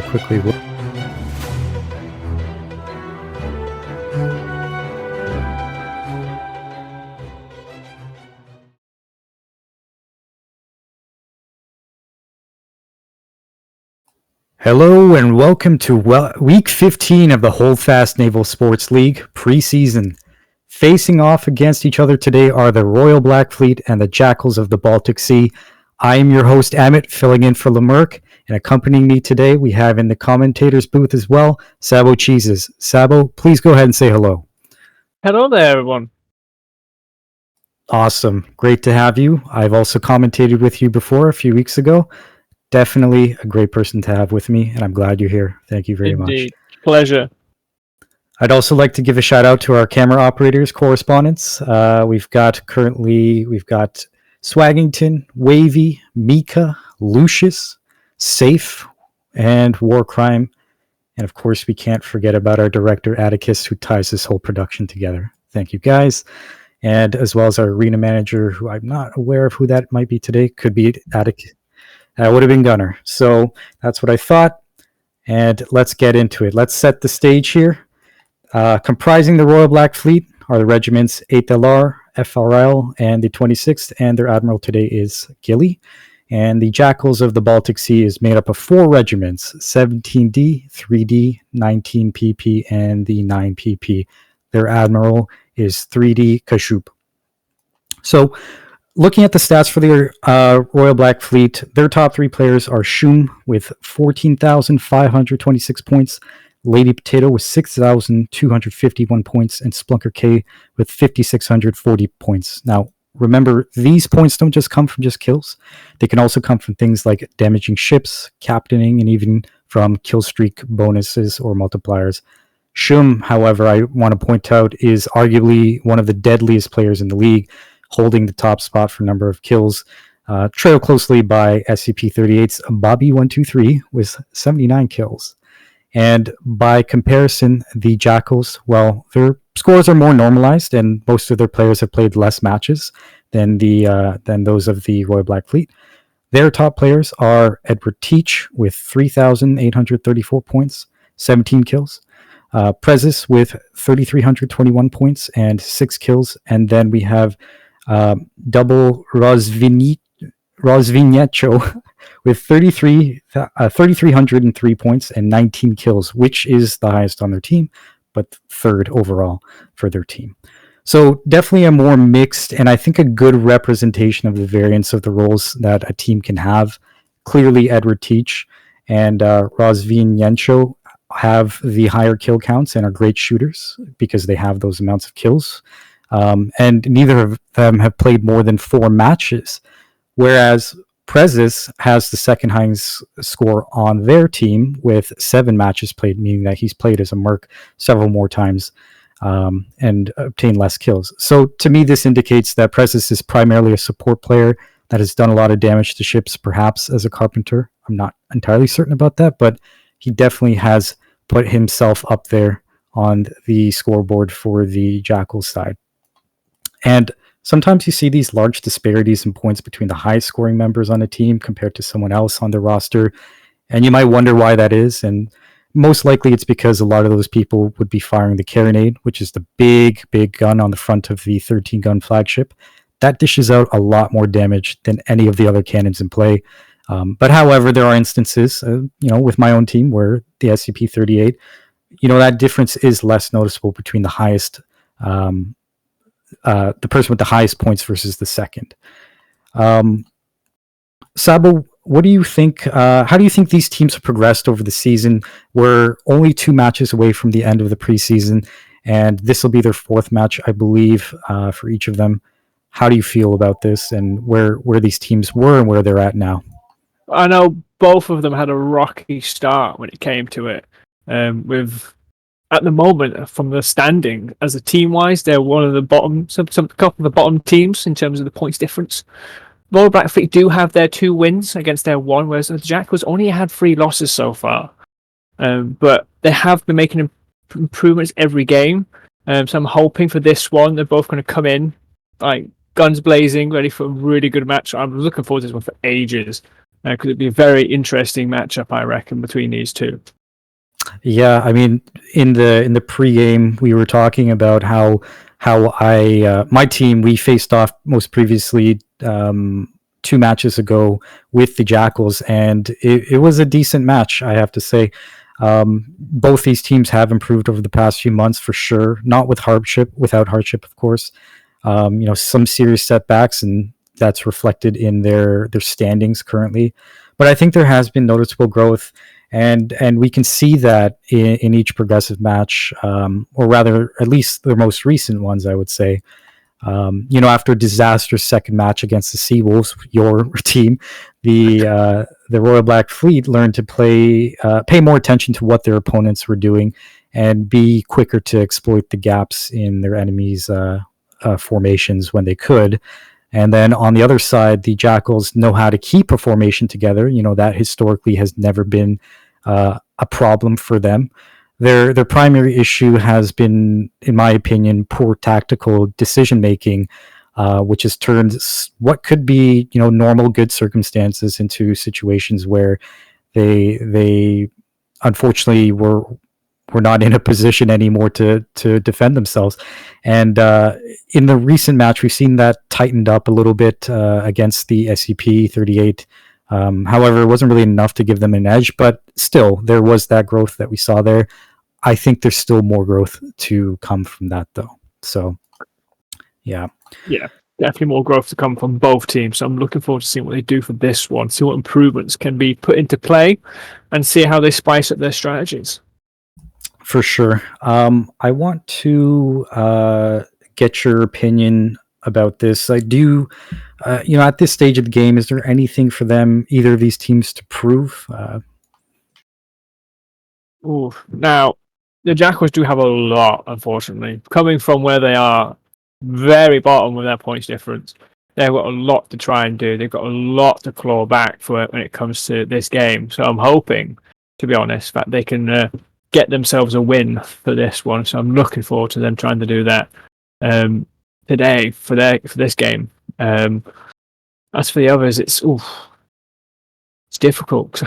quickly. Hello and welcome to week 15 of the Holdfast Naval Sports League preseason. Facing off against each other today are the Royal Black Fleet and the Jackals of the Baltic Sea. I am your host, Amit, filling in for Lemerck, and accompanying me today, we have in the commentators booth as well, Sabo Cheeses. Sabo, please go ahead and say hello. Hello there, everyone. Awesome. Great to have you. I've also commentated with you before a few weeks ago. Definitely a great person to have with me, and I'm glad you're here. Thank you very Indeed. much. Pleasure. I'd also like to give a shout out to our camera operators, correspondents. We've got Swaggington, Wavy, Mika, Lucius, Safe, and War Crime. And of course, we can't forget about our director, Atticus, who ties this whole production together. Thank you, guys. And as well as our arena manager, who I'm not aware of who that might be today. Could be Atticus. That would have been Gunner. So that's what I thought. And let's get into it. Let's set the stage here. Comprising the Royal Black Fleet are the regiments 8th LR, FRL, and the 26th, and their admiral today is Gilly. And the Jackals of the Baltic Sea is made up of 4 regiments, 17D, 3D, 19PP, and the 9PP. Their admiral is 3D Kashup. So, looking at the stats for the Royal Black Fleet, their top 3 players are Shum with 14,526 points, Lady Potato with 6,251 points, and Splunker K with 5,640 points. Now, remember, these points don't just come from just kills. They can also come from things like damaging ships, captaining, and even from kill streak bonuses or multipliers. Shum, however, I want to point out, is arguably one of the deadliest players in the league, holding the top spot for number of kills, trailed closely by SCP-38's Bobby123 with 79 kills. And by comparison, the Jackals, well, their scores are more normalized, and most of their players have played less matches than those of the Royal Black Fleet. Their top players are Edward Teach with 3,834 points, 17 kills. Prezis with 3,321 points and 6 kills. And then we have double Rosvinetcho with 3,303 points and 19 kills, which is the highest on their team, but 3rd overall for their team. So definitely a more mixed and I think a good representation of the variance of the roles that a team can have. Clearly, Edward Teach and Rosvinetcho have the higher kill counts and are great shooters because they have those amounts of kills. And neither of them have played more than 4 matches, whereas Prezis has the second highest score on their team with 7 matches played, meaning that he's played as a merc several more times and obtained less kills. So to me, this indicates that Prezis is primarily a support player that has done a lot of damage to ships, perhaps as a carpenter. I'm not entirely certain about that, but he definitely has put himself up there on the scoreboard for the Jackals side. And sometimes you see these large disparities in points between the highest scoring members on a team compared to someone else on the roster. And you might wonder why that is. And most likely it's because a lot of those people would be firing the carronade, which is the big gun on the front of the 13-gun flagship. That dishes out a lot more damage than any of the other cannons in play. But however, there are instances, with my own team where the SCP-38, that difference is less noticeable between the highest, the person with the highest points versus the second. Sabo, what do you think? How do you think these teams have progressed over the season? We're only 2 matches away from the end of the preseason, and this will be their 4th match, I believe, for each of them. How do you feel about this, and where these teams were and where they're at now? I know both of them had a rocky start when it came to it. With at the moment, from the standing as a team-wise, they're one of the bottom, couple of the bottom teams in terms of the points difference. Royal Black Fleet do have their 2 wins against their 1, whereas the Jackals only had 3 losses so far. But they have been making improvements every game. So I'm hoping for this one, they're both going to come in like guns blazing, ready for a really good match. I'm looking forward to this one for ages. Could it be a very interesting matchup, I reckon, between these two? Yeah, I mean, in the pregame, we were talking about how I my team, we faced off most previously 2 matches ago with the Jackals, and it was a decent match, I have to say. Both these teams have improved over the past few months for sure, not without hardship, of course. Some serious setbacks, and that's reflected in their standings currently. But I think there has been noticeable growth, and we can see that in each progressive match, or rather, at least the most recent ones, I would say. After a disastrous second match against the Seawolves, your team, the Royal Black Fleet learned to pay more attention to what their opponents were doing, and be quicker to exploit the gaps in their enemies' formations when they could. And then on the other side, the Jackals know how to keep a formation together. That historically has never been a problem for them. Their primary issue has been, in my opinion, poor tactical decision making, which has turned what could be normal good circumstances into situations where they unfortunately were not in a position anymore to defend themselves. And in the recent match, we've seen that tightened up a little bit against the SCP-38. However, it wasn't really enough to give them an edge, but still, there was that growth that we saw there. I think there's still more growth to come from that, though. So, yeah. Yeah, definitely more growth to come from both teams. So I'm looking forward to seeing what they do for this one, see what improvements can be put into play, and see how they spice up their strategies. For sure. I want to get your opinion about this. I do, at this stage of the game, is there anything for them, either of these teams, to prove? Ooh. Now, the Jackals do have a lot, unfortunately. Coming from where they are, very bottom with their points difference, they've got a lot to try and do. They've got a lot to claw back for when it comes to this game. So I'm hoping, to be honest, that they can get themselves a win for this one. So I'm looking forward to them trying to do that today for this game. As for the others, it's difficult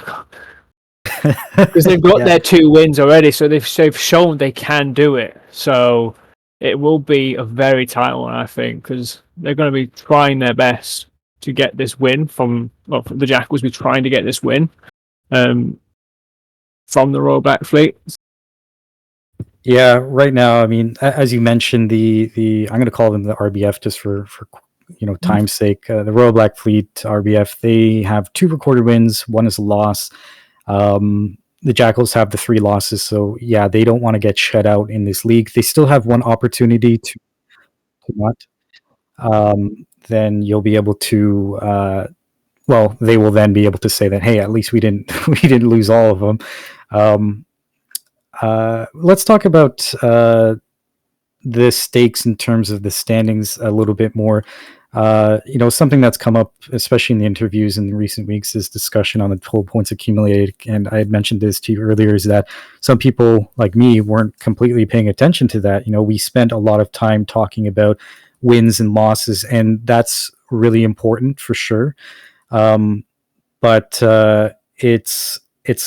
because they've got their 2 wins already, so they've shown they can do it. So it will be a very tight one, I think, because they're going to be trying their best to get this win from the Jackals. Be trying to get this win from the Royal Black Fleet. Yeah, right now, I mean, as you mentioned, the I'm going to call them the RBF just for time's sake. The Royal Black Fleet RBF, they have 2 recorded wins, 1 is a loss. The Jackals have the 3 losses, so yeah, they don't want to get shut out in this league. They still have 1 opportunity to not. Then you'll be able to. They will then be able to say that, hey, at least we didn't we didn't lose all of them. Let's talk about the stakes in terms of the standings a little bit more. Something that's come up, especially in the interviews in recent weeks, is discussion on the total points accumulated. And I had mentioned this to you earlier, is that some people like me weren't completely paying attention to that. We spent a lot of time talking about wins and losses, and that's really important for sure. But it's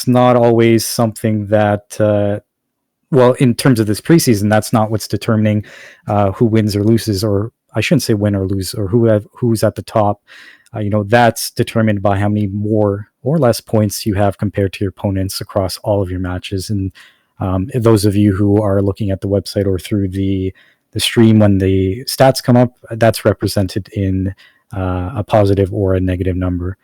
not always something that in terms of this preseason, that's not what's determining who wins or loses, or I shouldn't say win or lose, or who's at the top. That's determined by how many more or less points you have compared to your opponents across all of your matches. And those of you who are looking at the website or through the stream, when the stats come up, that's represented in a positive or a negative number.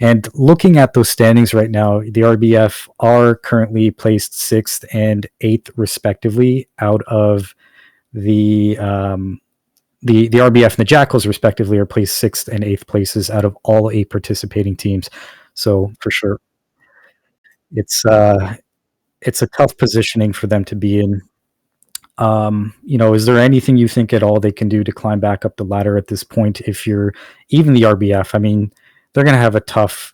And looking at those standings right now, the RBF are currently placed 6th and 8th, respectively, out of the RBF and the Jackals, respectively, are placed 6th and 8th places out of all 8 participating teams. So for sure, it's a tough positioning for them to be in. Is there anything you think at all they can do to climb back up the ladder at this point? If you're even the RBF, I mean, they're going to have a tough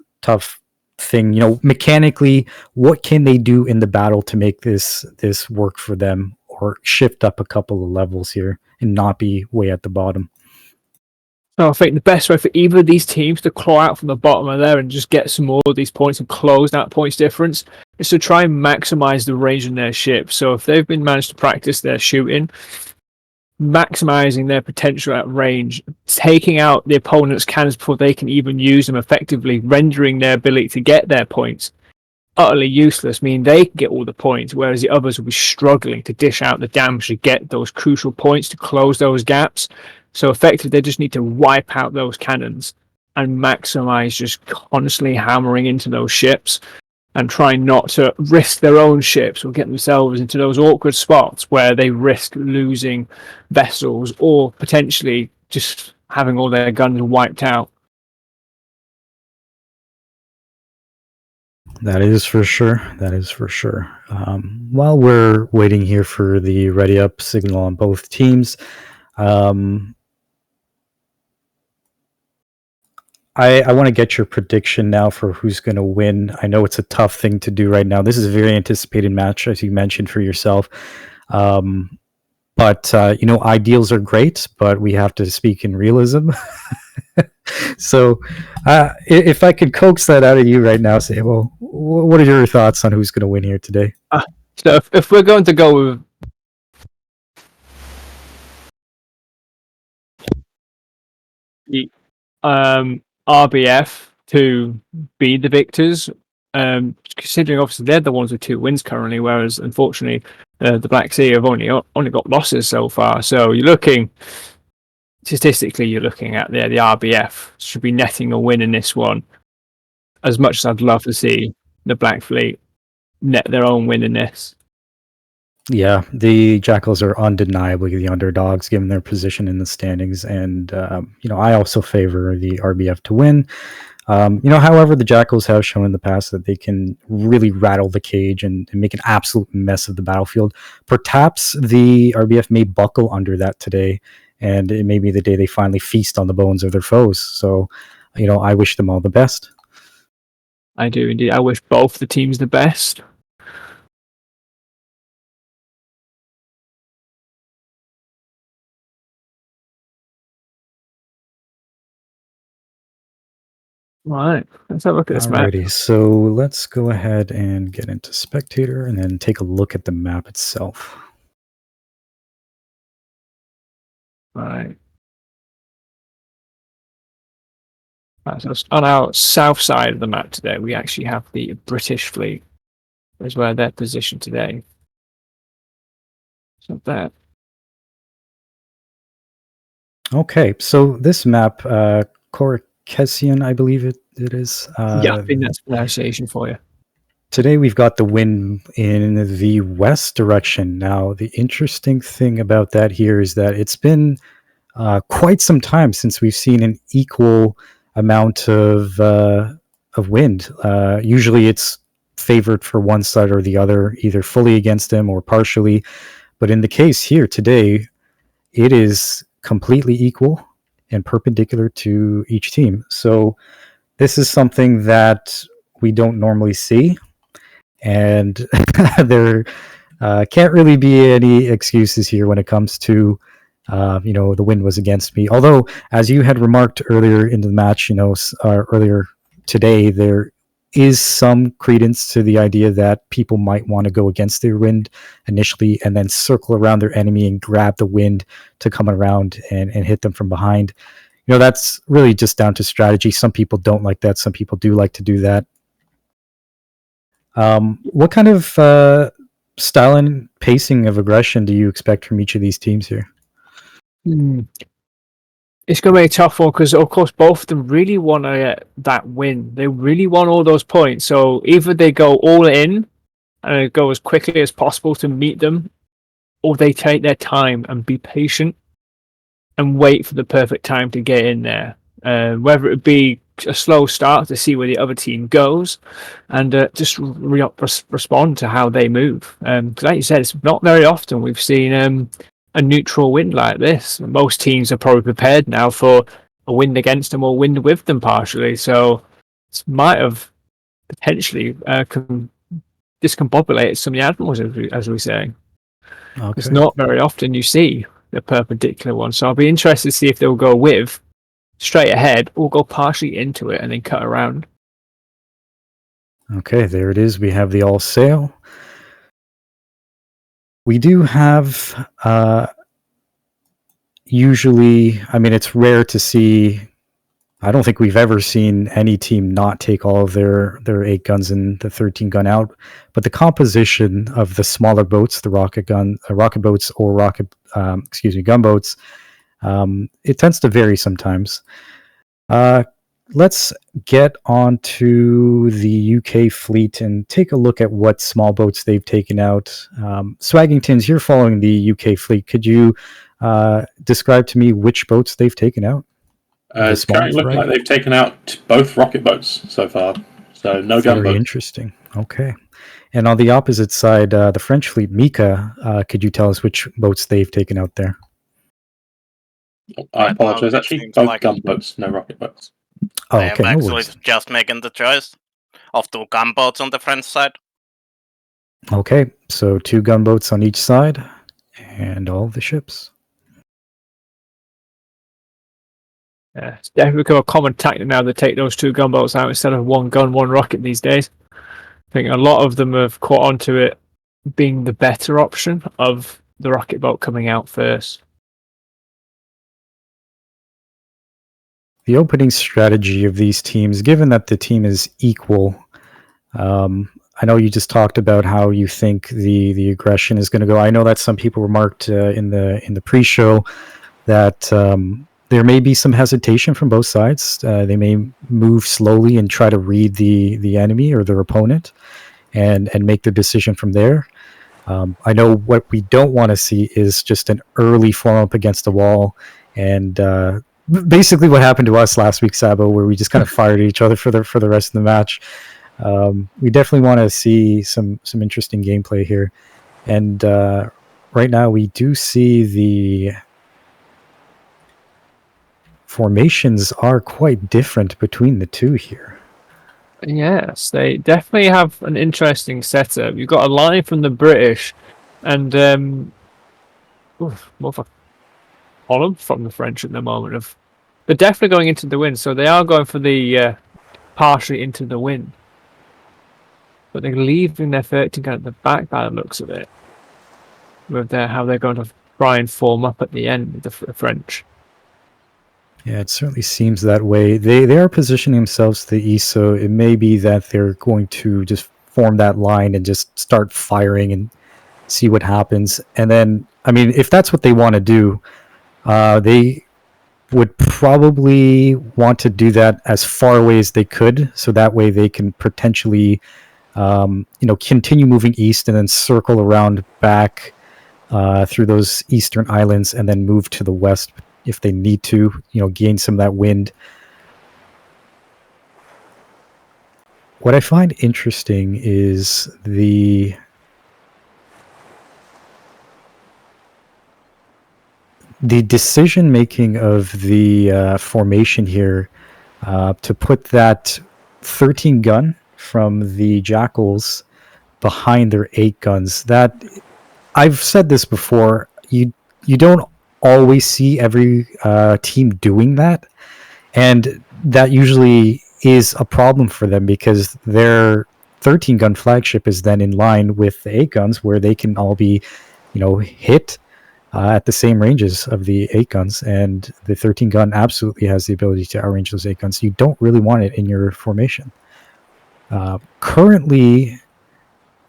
thing. Mechanically, what can they do in the battle to make this work for them, or shift up a couple of levels here and not be way at the bottom? So I think the best way for either of these teams to claw out from the bottom of there and just get some more of these points and close that points difference is to try and maximize the range in their ships. So if they've been managed to practice their shooting, maximizing their potential at range, taking out the opponent's cannons before they can even use them effectively, rendering their ability to get their points utterly useless, meaning they can get all the points, whereas the others will be struggling to dish out the damage to get those crucial points to close those gaps. So effectively, they just need to wipe out those cannons and maximize just constantly hammering into those ships and try not to risk their own ships or get themselves into those awkward spots where they risk losing vessels or potentially just having all their guns wiped out. That is for sure. That is for sure. While we're waiting here for the ready up signal on both teams, I want to get your prediction now for who's going to win. I know it's a tough thing to do right now. This is a very anticipated match, as you mentioned for yourself. But ideals are great, but we have to speak in realism. So, if I could coax that out of you right now, say, well, what are your thoughts on who's going to win here today? So if we're going to go with the RBF to be the victors, considering obviously they're the ones with 2 wins currently, whereas unfortunately the Black Sea have only got losses so far. So you're looking statistically, you're looking at the RBF should be netting a win in this one. As much as I'd love to see the Black Fleet net their own win in this. Yeah, the Jackals are undeniably the underdogs given their position in the standings, and I also favor the RBF to win. However, the Jackals have shown in the past that they can really rattle the cage and make an absolute mess of the battlefield. Perhaps the RBF may buckle under that today, and it may be the day they finally feast on the bones of their foes. So, I wish them all the best. I do indeed. I wish both the teams the best. Right, let's have a look at this map. Alrighty, so let's go ahead and get into Spectator and then take a look at the map itself. Right. So on our south side of the map today, we actually have the British fleet, is where they're positioned today. So there. Okay, so this map, Caucasian, I believe it is. Yeah, I think that's pronunciation for you. Today we've got the wind in the west direction. Now, the interesting thing about that here is that it's been quite some time since we've seen an equal amount of wind. Usually it's favored for one side or the other, either fully against them or partially. But in the case here today, it is completely equal and perpendicular to each team. So this is something that we don't normally see. And there can't really be any excuses here when it comes to the wind was against me. Although, as you had remarked earlier in the match, earlier today, there is some credence to the idea that people might want to go against their wind initially and then circle around their enemy and grab the wind to come around and hit them from behind. That's really just down to strategy. Some people don't like that. Some people do like to do that. What kind of style and pacing of aggression do you expect from each of these teams here? It's going to be a tough one because, of course, both of them really want to get that win. They really want all those points. So either they go all in and go as quickly as possible to meet them, or they take their time and be patient and wait for the perfect time to get in there. Whether it be a slow start to see where the other team goes and just respond to how they move. Because like you said, it's not very often we've seen a neutral wind like this. Most teams are probably prepared now for a wind against them or wind with them partially. So this might have potentially discombobulated some of the admirals, as we say. Okay. It's not very often you see the perpendicular one. So I'll be interested to see if they'll go with straight ahead or go partially into it and then cut around. Okay, there it is. We have the all sail. We do have usually, I mean, it's rare to see. I don't think we've ever seen any team not take all of their 8 guns and the 13 gun out. But the composition of the smaller boats, the rocket boats or gunboats, it tends to vary sometimes. Let's get on to the UK fleet and take a look at what small boats they've taken out. Swaggingtons, you're following the UK fleet. Could you describe to me which boats they've taken out? It's currently looking like they've taken out both rocket boats so far. So no gunboats. Very interesting. Okay. And on the opposite side, the French fleet, Mika, could you tell us which boats they've taken out there? I apologize. Actually, both gunboats, no rocket boats. Oh, They okay. have No actually worries. just making the choice of 2 gunboats on the French side. Okay, so 2 gunboats on each side and all the ships. Yeah, it's definitely become a common tactic now to take those 2 gunboats out instead of 1 gun, 1 rocket these days. I think a lot of them have caught on to it being the better option of the rocket boat coming out first. The opening strategy of these teams, given that the team is equal, I know you just talked about how you think the aggression is going to go. I know that some people remarked in the pre-show that there may be some hesitation from both sides. They may move slowly and try to read the enemy or their opponent and make the decision from there. I know what we don't want to see is just an early form up against the wall and basically what happened to us last week, Sabo, where we just kind of fired at each other for the rest of the match. We definitely want to see some interesting gameplay here. And right now we do see the formations are quite different between the two here. Yes, they definitely have an interesting setup. You've got a line from the British and more of a column from the French at the moment. They're definitely going into the wind, so they are going for the partially into the wind. But they're leaving their 13 gun at the back by the looks of it. With how they're going to try and form up at the end with the French. Yeah, it certainly seems that way. They are positioning themselves to the east, so it may be that they're going to just form that line and just start firing and see what happens. And then, I mean, if that's what they want to do, they would probably want to do that as far away as they could, so that way they can potentially, continue moving east and then circle around back through those eastern islands and then move to the west if they need to, gain some of that wind. What I find interesting is the decision making of the formation here to put that 13 gun from the Jackals behind their 8 guns. That, I've said this before, you don't always see every team doing that, and that usually is a problem for them because their 13 gun flagship is then in line with the 8 guns where they can all be hit at the same ranges of the 8 guns, and the 13 gun absolutely has the ability to outrange those 8 guns. You don't really want it in your formation. Currently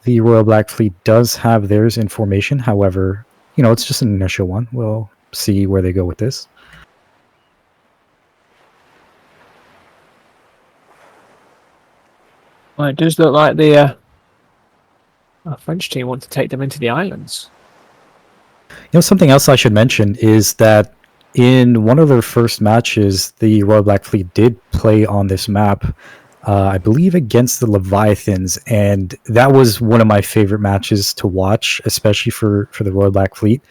the Royal Black Fleet does have theirs in formation. However, it's just an initial one. We'll see where they go with this. Well, it does look like the French team want to take them into the islands. Something else I should mention is that in one of their first matches, the Royal Black Fleet did play on this map, I believe against the Leviathans, and that was one of my favorite matches to watch, especially for the Royal Black Fleet.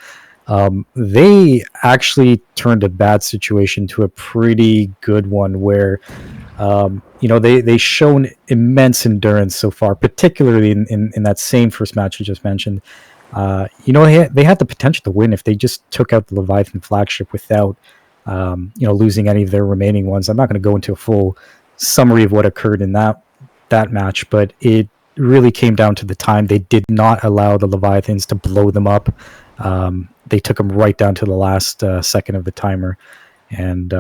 They actually turned a bad situation to a pretty good one where they've shown immense endurance so far, particularly in that same first match you just mentioned. They had the potential to win if they just took out the Leviathan flagship without losing any of their remaining ones. I'm not going to go into a full summary of what occurred in that match, but it really came down to the time. They did not allow the Leviathans to blow them up. They took them right down to the last second of the timer, and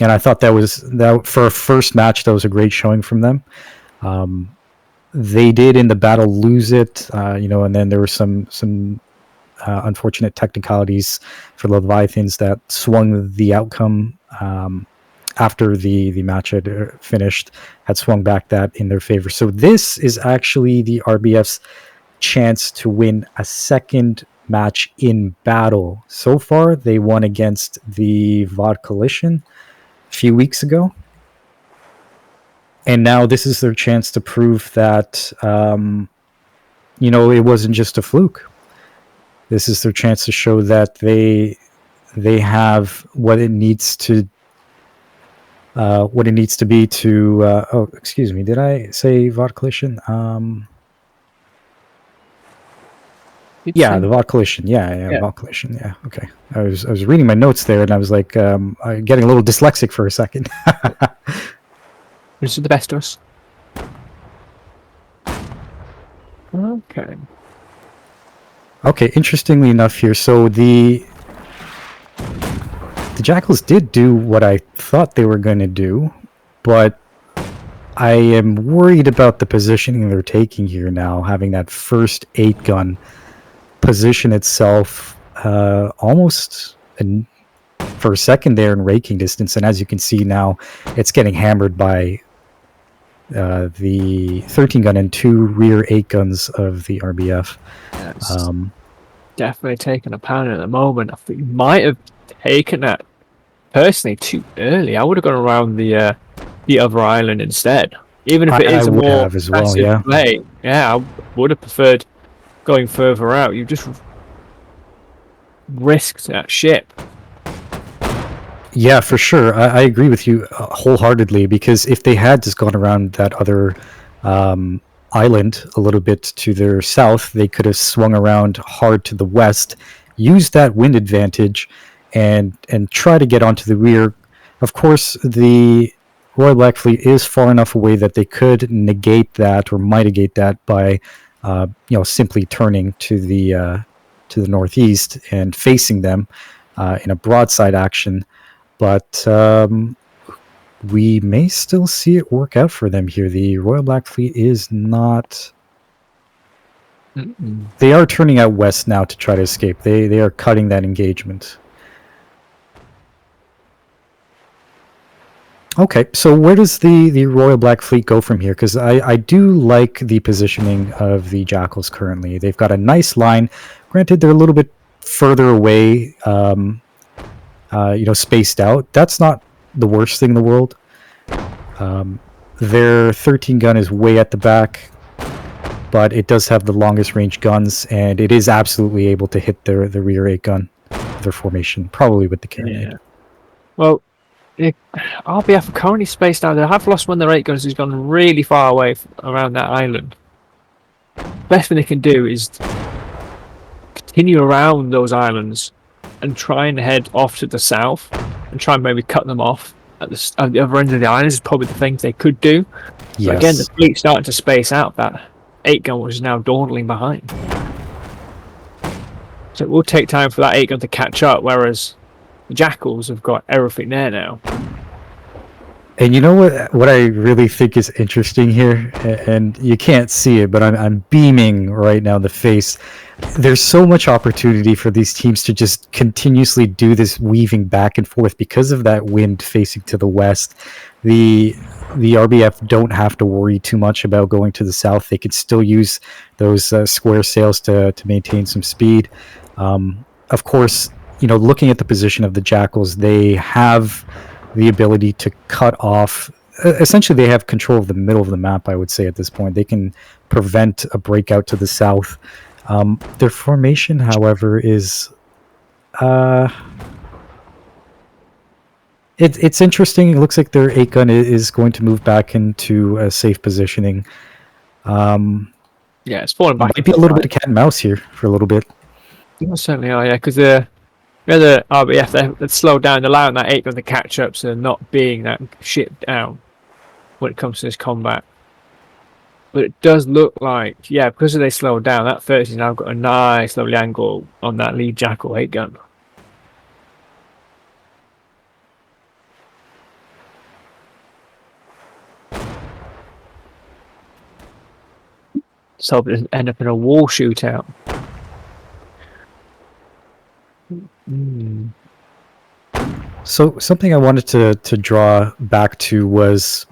I thought that for a first match, that was a great showing from them. They did in the battle lose it, and then there were some unfortunate technicalities for the Leviathans that swung the outcome after the match had finished, had swung back that in their favor. So this is actually the RBF's chance to win a second match in battle. So far, they won against the VOD Coalition a few weeks ago. And now this is their chance to prove that, it wasn't just a fluke. This is their chance to show that they have what it needs to be to. Oh, excuse me. Did I say VOD Coalition? Yeah, the VOD Coalition. Yeah, VOD Coalition. Yeah, okay. I was reading my notes there, and I was like, getting a little dyslexic for a second. This is the best of us. Okay. Okay, interestingly enough here, so the Jackals did do what I thought they were going to do, but I am worried about the positioning they're taking here now, having that first 8-gun position itself almost for a second there in raking distance, and as you can see now, it's getting hammered by the 13-gun and 2 rear 8-guns of the RBF. Yes. Definitely taking a pound at the moment. I think you might have taken that personally too early. I would have gone around the other island instead, even if it is a more aggressive play. Yeah, I would have preferred going further out. You just risked that ship. Yeah, for sure. I agree with you wholeheartedly, because if they had just gone around that other island a little bit to their south, they could have swung around hard to the west, used that wind advantage, and try to get onto the rear. Of course, the Royal Black Fleet is far enough away that they could negate that or mitigate that by simply turning to the northeast and facing them in a broadside action. But we may still see it work out for them here. The Royal Black Fleet is not... They are turning out west now to try to escape. They are cutting that engagement. Okay, so where does the Royal Black Fleet go from here? Because I do like the positioning of the Jackals currently. They've got a nice line. Granted, they're a little bit further away, spaced out. That's not the worst thing in the world. Their 13-gun is way at the back, but it does have the longest range guns, and it is absolutely able to hit the rear 8-gun of their formation, probably with the carronade. Yeah. Well, RBF are currently spaced out. They have lost one of their 8-guns who's gone really far away around that island. Best thing they can do is continue around those islands and try and head off to the south and try and maybe cut them off at the other end of the island is probably the things they could do. Yes. But again, the fleet's starting to space out. That 8-gun was now dawdling behind. So it will take time for that 8-gun to catch up, whereas the Jackals have got everything there now. And you know what I really think is interesting here, and you can't see it, but I'm beaming right now in the face. There's so much opportunity for these teams to just continuously do this weaving back and forth because of that wind facing to the west. The RBF don't have to worry too much about going to the south. They can still use those square sails to maintain some speed. Of course, looking at the position of the Jackals, they have the ability to cut off. Essentially, they have control of the middle of the map, I would say, at this point. They can prevent a breakout to the south. Their formation, however, is... It's interesting. It looks like their 8-gun is going to move back into a safe positioning. Yeah, it's falling back. Might be a little bit of cat and mouse here for a little bit. Certainly are, yeah, because they're The RBF, they've slowed down, allowing that 8 gun to catch up, so not being that shit down when it comes to this combat. But it does look like, because they slowed down, that 30's now got a nice lovely angle on that lead Jackal 8 gun. So it doesn't end up in a wall shootout. So something I wanted to draw back to was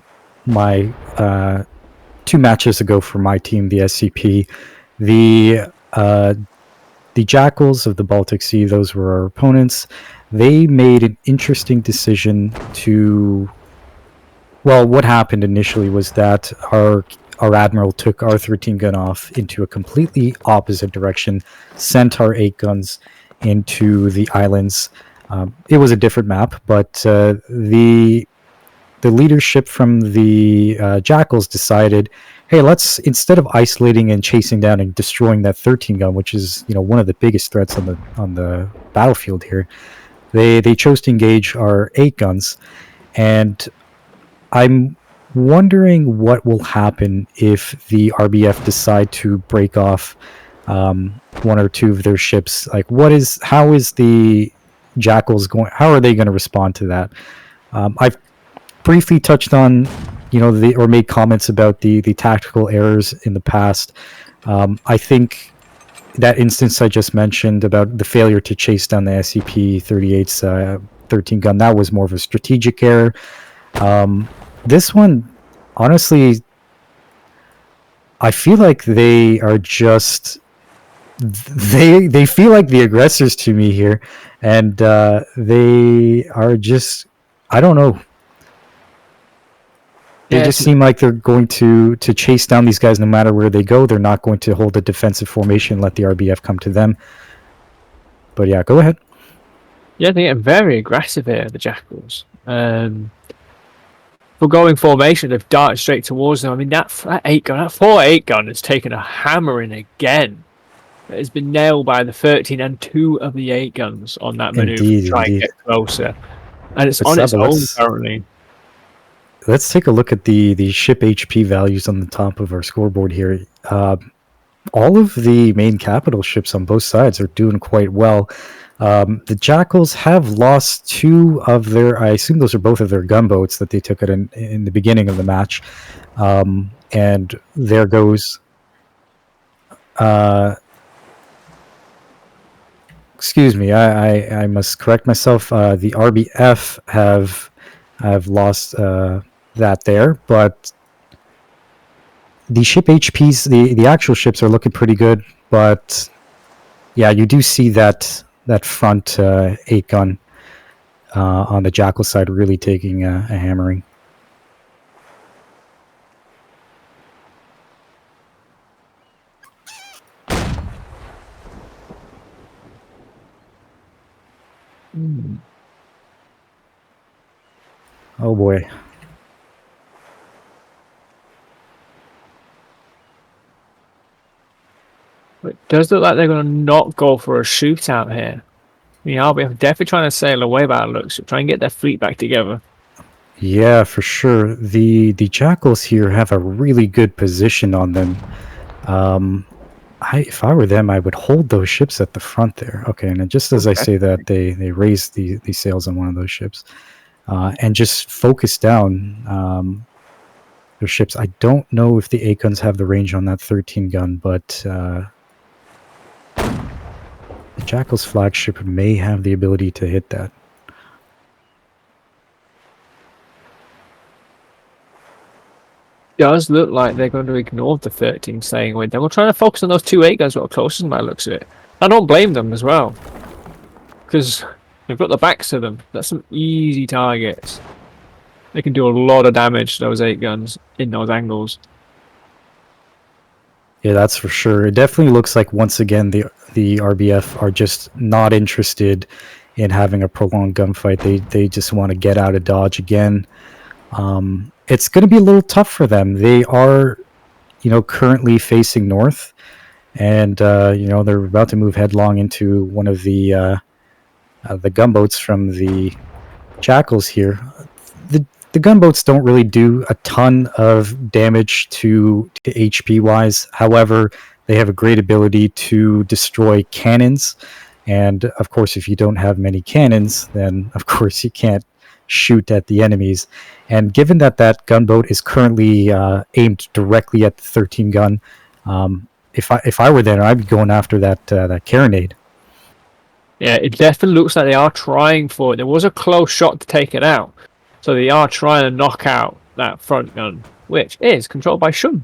my 2 matches ago for my team, the SCP. The Jackals of the Baltic Sea, those were our opponents. They made an interesting decision to... Well, what happened initially was that our Admiral took our 13 gun off into a completely opposite direction, sent our 8 guns into the islands. It was a different map, but the leadership from the Jackals decided, hey, let's, instead of isolating and chasing down and destroying that 13 gun, which is one of the biggest threats on the battlefield here, they chose to engage our 8 guns. And I'm wondering what will happen if the RBF decide to break off 1 or 2 of their ships. Like, how is the Jackals going? How are they going to respond to that? I've briefly touched on, or made comments about the tactical errors in the past. I think that instance I just mentioned about the failure to chase down the SCP-38's 13 gun, that was more of a strategic error. This one, honestly, I feel like they are just... They feel like the aggressors to me here, and they are just... I don't know. They just seem like they're going to chase down these guys no matter where they go. They're not going to hold a defensive formation and let the RBF come to them. But yeah, go ahead. Yeah, they get very aggressive here, the Jackals. For going formation, they've darted straight towards them. I mean, that 8 gun, that 4-8 gun has taken a hammering again. It has been nailed by the 13 and 2 of the 8 guns on that maneuver to try and get closer. And it's on its own currently. Let's take a look at the ship HP values on the top of our scoreboard here. All of the main capital ships on both sides are doing quite well. The Jackals have lost 2 of their... I assume those are both of their gunboats that they took it in the beginning of the match. And there goes... excuse me, I must correct myself. The RBF have lost that there, but the ship HPs, the actual ships are looking pretty good. But yeah, you do see that front 8 gun on the Jackal side really taking a hammering. Oh boy. It does look like they're going to not go for a shootout here. I'll be definitely trying to sail away by the looks, try and get their fleet back together. Yeah, for sure. The Jackals here have a really good position on them. If I were them, I would hold those ships at the front there. Okay, and just as I say that, they raise the sails on one of those ships. And just focus down their ships. I don't know if the 8 guns have the range on that 13 gun, but the Jackal's flagship may have the ability to hit that. Does look like they're going to ignore the 13 staying away. They were trying to focus on those 2 8 guns that are closest by the looks of it. I don't blame them as well, because they've got the backs to them. That's some easy targets. They can do a lot of damage to those 8 guns in those angles. Yeah, that's for sure. It definitely looks like, once again, the RBF are just not interested in having a prolonged gunfight. They just want to get out of Dodge again. It's going to be a little tough for them. They are, currently facing north, and they're about to move headlong into one of the the gunboats from the Jackals here. The gunboats don't really do a ton of damage to HP wise. However, they have a great ability to destroy cannons. And of course, if you don't have many cannons, then of course you can't shoot at the enemies. And given that that gunboat is currently aimed directly at the 13 gun, if I were there, I'd be going after that carronade. Yeah, it definitely looks like they are trying for it. There was a close shot to take it out. So they are trying to knock out that front gun, which is controlled by Shun.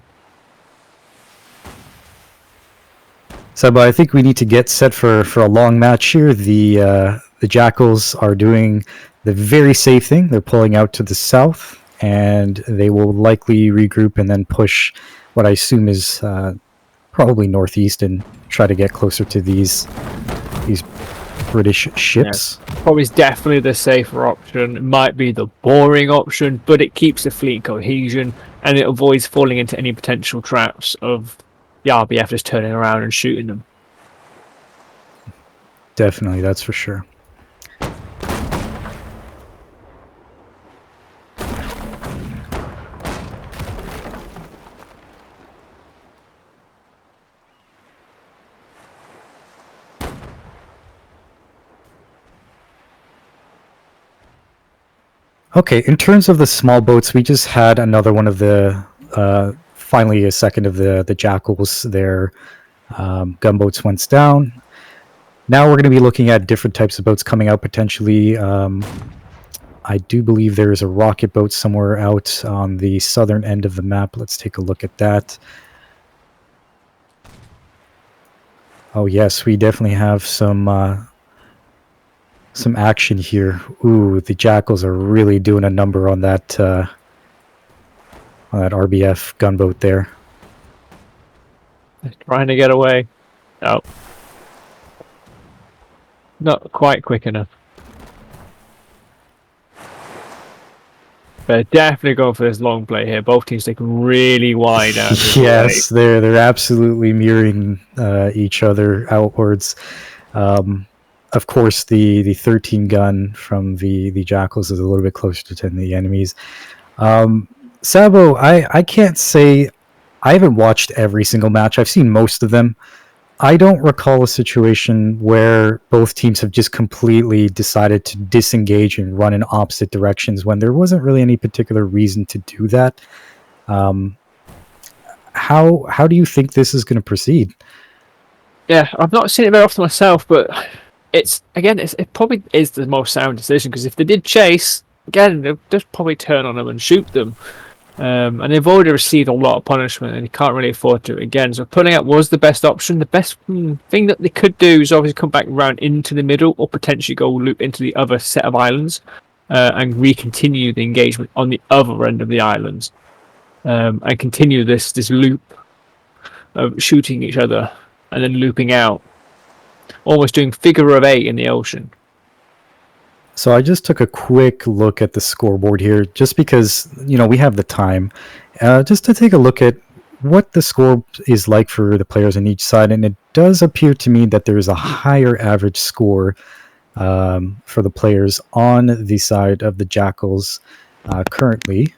So, but I think we need to get set for a long match here. The Jackals are doing the very safe thing. They're pulling out to the south, and they will likely regroup and then push what I assume is probably northeast and try to get closer to these British ships. Yeah, probably is definitely the safer option. It might be the boring option, but it keeps the fleet cohesion and it avoids falling into any potential traps of the RBF just turning around and shooting them. Definitely, that's for sure. Okay, in terms of the small boats, we just had another one of the, finally a second of the Jackals. Their gunboats went down. Now we're going to be looking at different types of boats coming out potentially. I do believe there is a rocket boat somewhere out on the southern end of the map. Let's take a look at that. Oh yes, we definitely have some action here. Ooh, the Jackals are really doing a number on that RBF gunboat there. They're trying to get away. No. Not quite quick enough. But definitely going for this long play here. Both teams taking really wide out. Yes, they're absolutely mirroring each other outwards. Of course, the 13 gun from the Jackals is a little bit closer to the enemies. Sabo, I can't say I haven't watched every single match. I've seen most of them. I don't recall a situation where both teams have just completely decided to disengage and run in opposite directions when there wasn't really any particular reason to do that. How do you think this is going to proceed? Yeah, I've not seen it very often myself, but it probably is the most sound decision, because if they did chase, again, they'll just probably turn on them and shoot them. And they've already received a lot of punishment, and they can't really afford to again. So pulling out was the best option. The best thing that they could do is obviously come back around into the middle, or potentially go loop into the other set of islands, and re-continue the engagement on the other end of the islands, and continue this loop of shooting each other and then looping out, almost doing figure of 8 in the ocean. So I just took a quick look at the scoreboard here, just because, we have the time, just to take a look at what the score is like for the players on each side. And it does appear to me that there is a higher average score for the players on the side of the Jackals currently.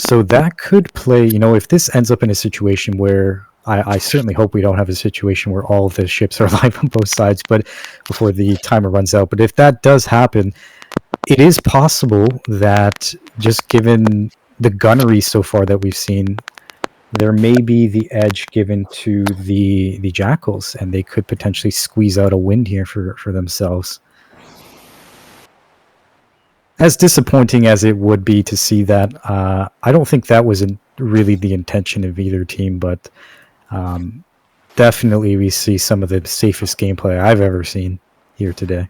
So that could play, if this ends up in a situation where I certainly hope we don't have a situation where all of the ships are alive on both sides, but before the timer runs out. But if that does happen, it is possible that, just given the gunnery so far that we've seen, there may be the edge given to the Jackals, and they could potentially squeeze out a win here for themselves. As disappointing as it would be to see that, I don't think that was really the intention of either team, but definitely we see some of the safest gameplay I've ever seen here today.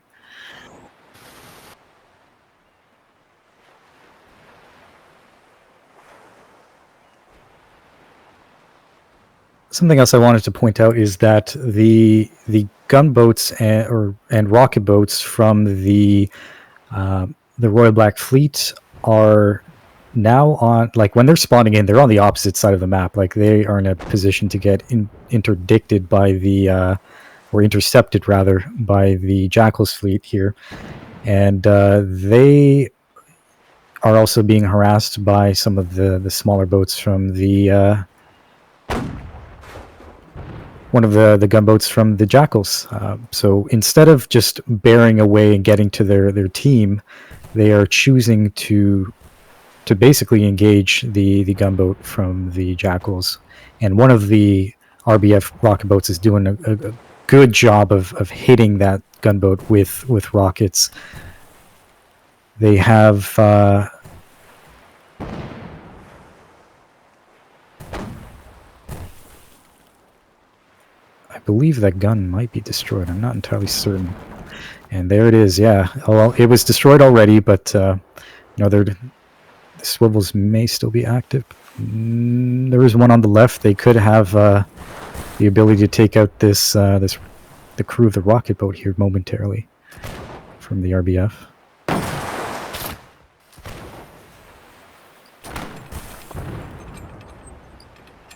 Something else I wanted to point out is that the gunboats and rocket boats from the Royal Black Fleet are now on, when they're spawning in, they're on the opposite side of the map. They are in a position to get interdicted by the or intercepted rather, by the Jackals fleet here, and they are also being harassed by some of the smaller boats from the one of the gunboats from the Jackals. So instead of just bearing away and getting to their team, they are choosing to basically engage the gunboat from the Jackals. And one of the RBF rocket boats is doing a good job of hitting that gunboat with rockets. They have I believe that gun might be destroyed. I'm not entirely certain. And there it is. Yeah. Well, it was destroyed already, but you know, the swivels may still be active. There is one on the left. They could have the ability to take out the crew of the rocket boat here momentarily from the RBF.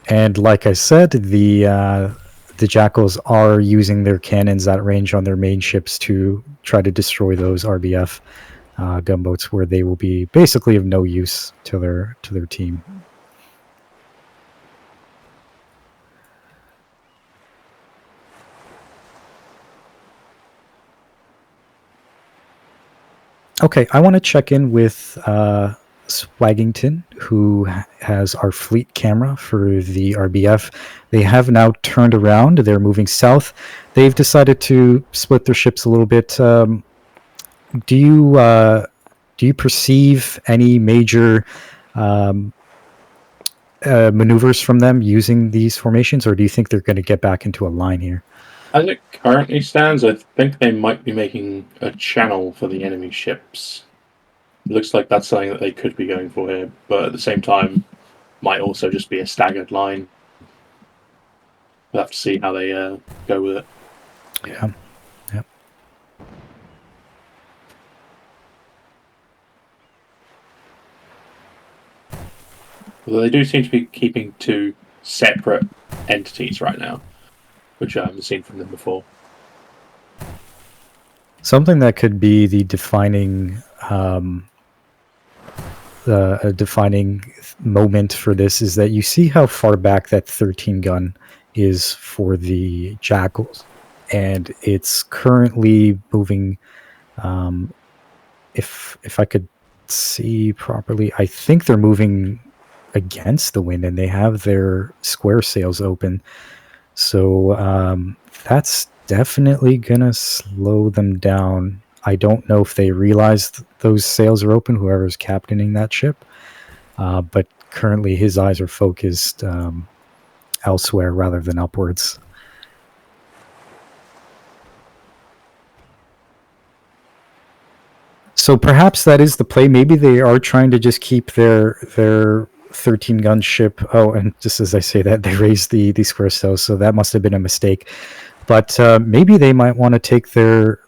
And like I said, the Jackals are using their cannons at range on their main ships to try to destroy those RBF gunboats, where they will be basically of no use to their team. Okay, I want to check in with Swaggington, who has our fleet camera for the RBF. They have now turned around. They're moving south. They've decided to split their ships a little bit. Do you perceive any major maneuvers from them using these formations, or do you think they're going to get back into a line here? As it currently stands, I think they might be making a channel for the enemy ships. It looks like that's something that they could be going for here, but at the same time, might also just be a staggered line. We'll have to see how they go with it. Yeah. Yep. Although they do seem to be keeping two separate entities right now, which I haven't seen from them before. Something that could be the defining a defining moment for this is that you see how far back that 13 gun is for the Jackals, and it's currently moving. If I could see properly, I think they're moving against the wind, and they have their square sails open. So that's definitely gonna slow them down. I don't know if they realize those sails are open, whoever's captaining that ship, but currently his eyes are focused elsewhere rather than upwards. So perhaps that is the play. Maybe they are trying to just keep their 13 gun ship. Oh, and just as I say that, they raised the square sails, so that must have been a mistake. But maybe they might want to take their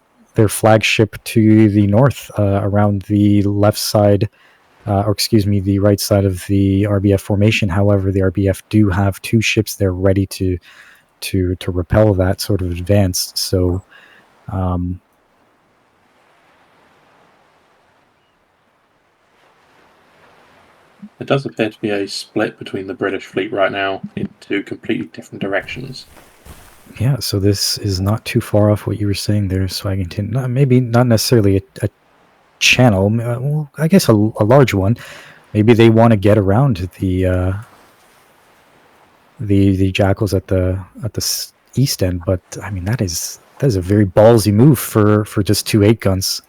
flagship to the north, around the left side, or excuse me, the right side of the RBF formation. However, the RBF do have two ships there ready to repel that sort of advance. So It does appear to be a split between the British fleet right now in two completely different directions. yeah, so this is not too far off what you were saying there, Swaggington. Maybe not necessarily a channel. Well, I guess a large one. Maybe they want to get around the Jackals at the east end. But I mean, that is a very ballsy move for just 2 8-guns.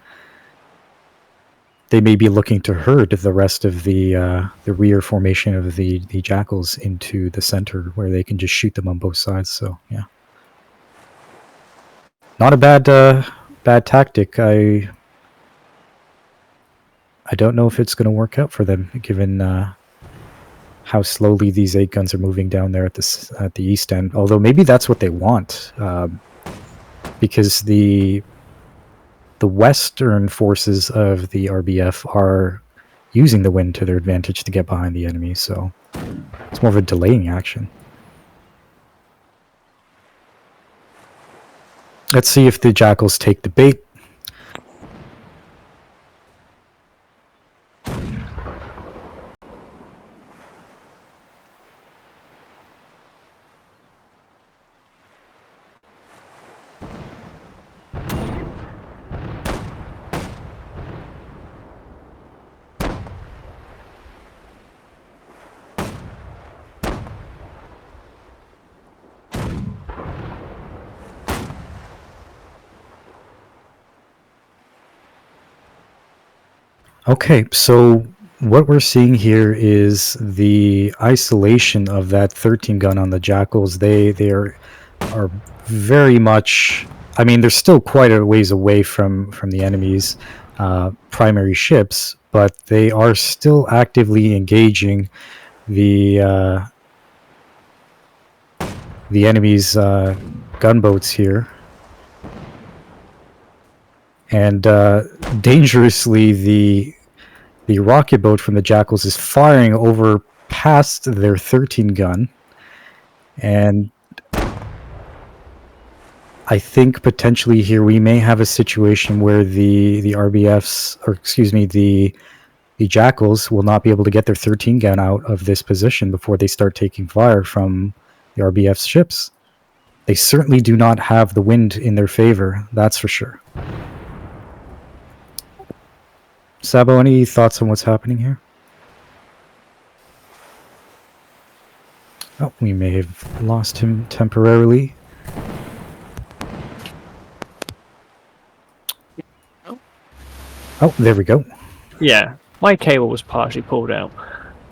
They may be looking to herd the rest of the rear formation of the Jackals into the center, where they can just shoot them on both sides. So yeah, not a bad tactic. I don't know if it's going to work out for them, given how slowly these 8-guns are moving down there at the east end. Although maybe that's what they want, because the western forces of the RBF are using the wind to their advantage to get behind the enemy. So it's more of a delaying action. Let's see if the Jackals take the bait. Okay, so what we're seeing here is the isolation of that 13 gun on the Jackals. They are very much. I mean, they're still quite a ways away from the enemy's primary ships, but they are still actively engaging the enemy's gunboats here, and dangerously the rocket boat from the Jackals is firing over past their 13 gun, and I think potentially here we may have a situation where the RBFs, or excuse me, the Jackals will not be able to get their 13 gun out of this position before they start taking fire from the RBF's ships. They certainly do not have the wind in their favor, that's for sure. Sabo, any thoughts on what's happening here? Oh, we may have lost him temporarily. Oh, there we go. Yeah, my cable was partially pulled out.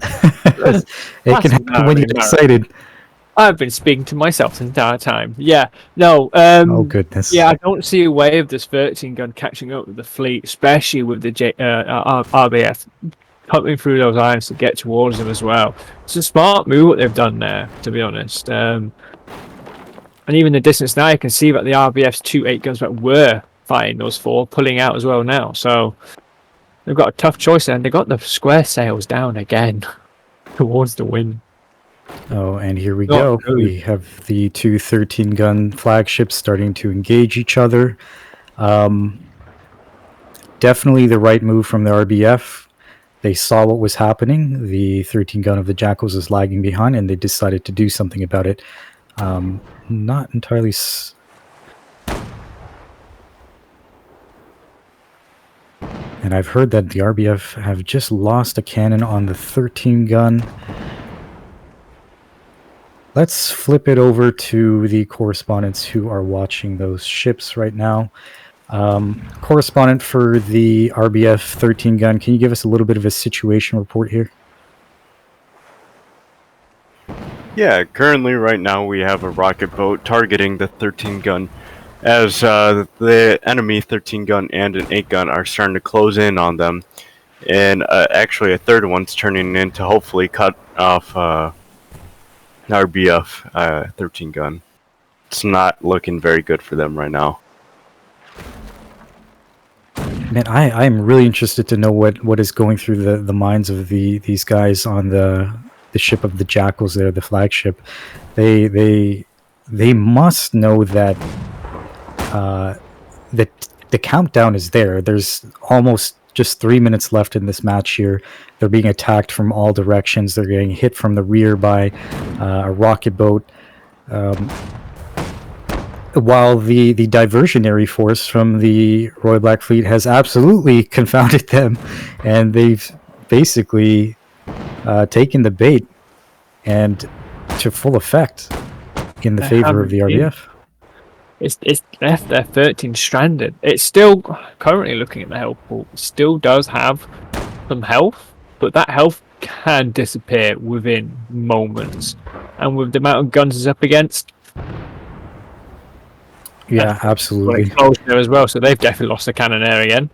It can happen when you get excited. I've been speaking to myself the entire time. Yeah, no. Oh, goodness. Yeah, I don't see a way of this 13 gun catching up with the fleet, especially with the RBF cutting through those irons to get towards them as well. It's a smart move what they've done there, to be honest. And even the distance now, you can see that the RBF's 2 8 guns that were fighting those 4 pulling out as well now. So they've got a tough choice there, and they've got the square sails down again towards the wind. Oh, and here we go. We have the 2 13 gun flagships starting to engage each other. Definitely the right move from the RBF. They saw what was happening. The 13 gun of the Jackals is lagging behind, and they decided to do something about it. Not entirely... And I've heard that the RBF have just lost a cannon on the 13 gun. Let's flip it over to the correspondents who are watching those ships right now. Correspondent for the RBF 13 gun, can you give us a little bit of a situation report here? Yeah, currently right now we have a rocket boat targeting the 13 gun as the enemy 13 gun and an 8 gun are starting to close in on them, and actually a third one's turning in to hopefully cut off RBF 13 gun. It's not looking very good for them right now. Man, I'm really interested to know what is going through the minds of these guys on the ship of the Jackals there, the flagship. They must know that that the countdown is there. There's almost just 3 minutes left in this match here. They're being attacked from all directions. They're getting hit from the rear by a rocket boat. While the diversionary force from the Royal Black Fleet has absolutely confounded them, and they've basically taken the bait and to full effect in the favor of the RBF. It's left their 13 stranded. It's still, currently looking at the health pool, still does have some health, but that health can disappear within moments. And with the amount of guns it's up against, yeah, absolutely. Close there as well, so they've definitely lost the cannoneer again.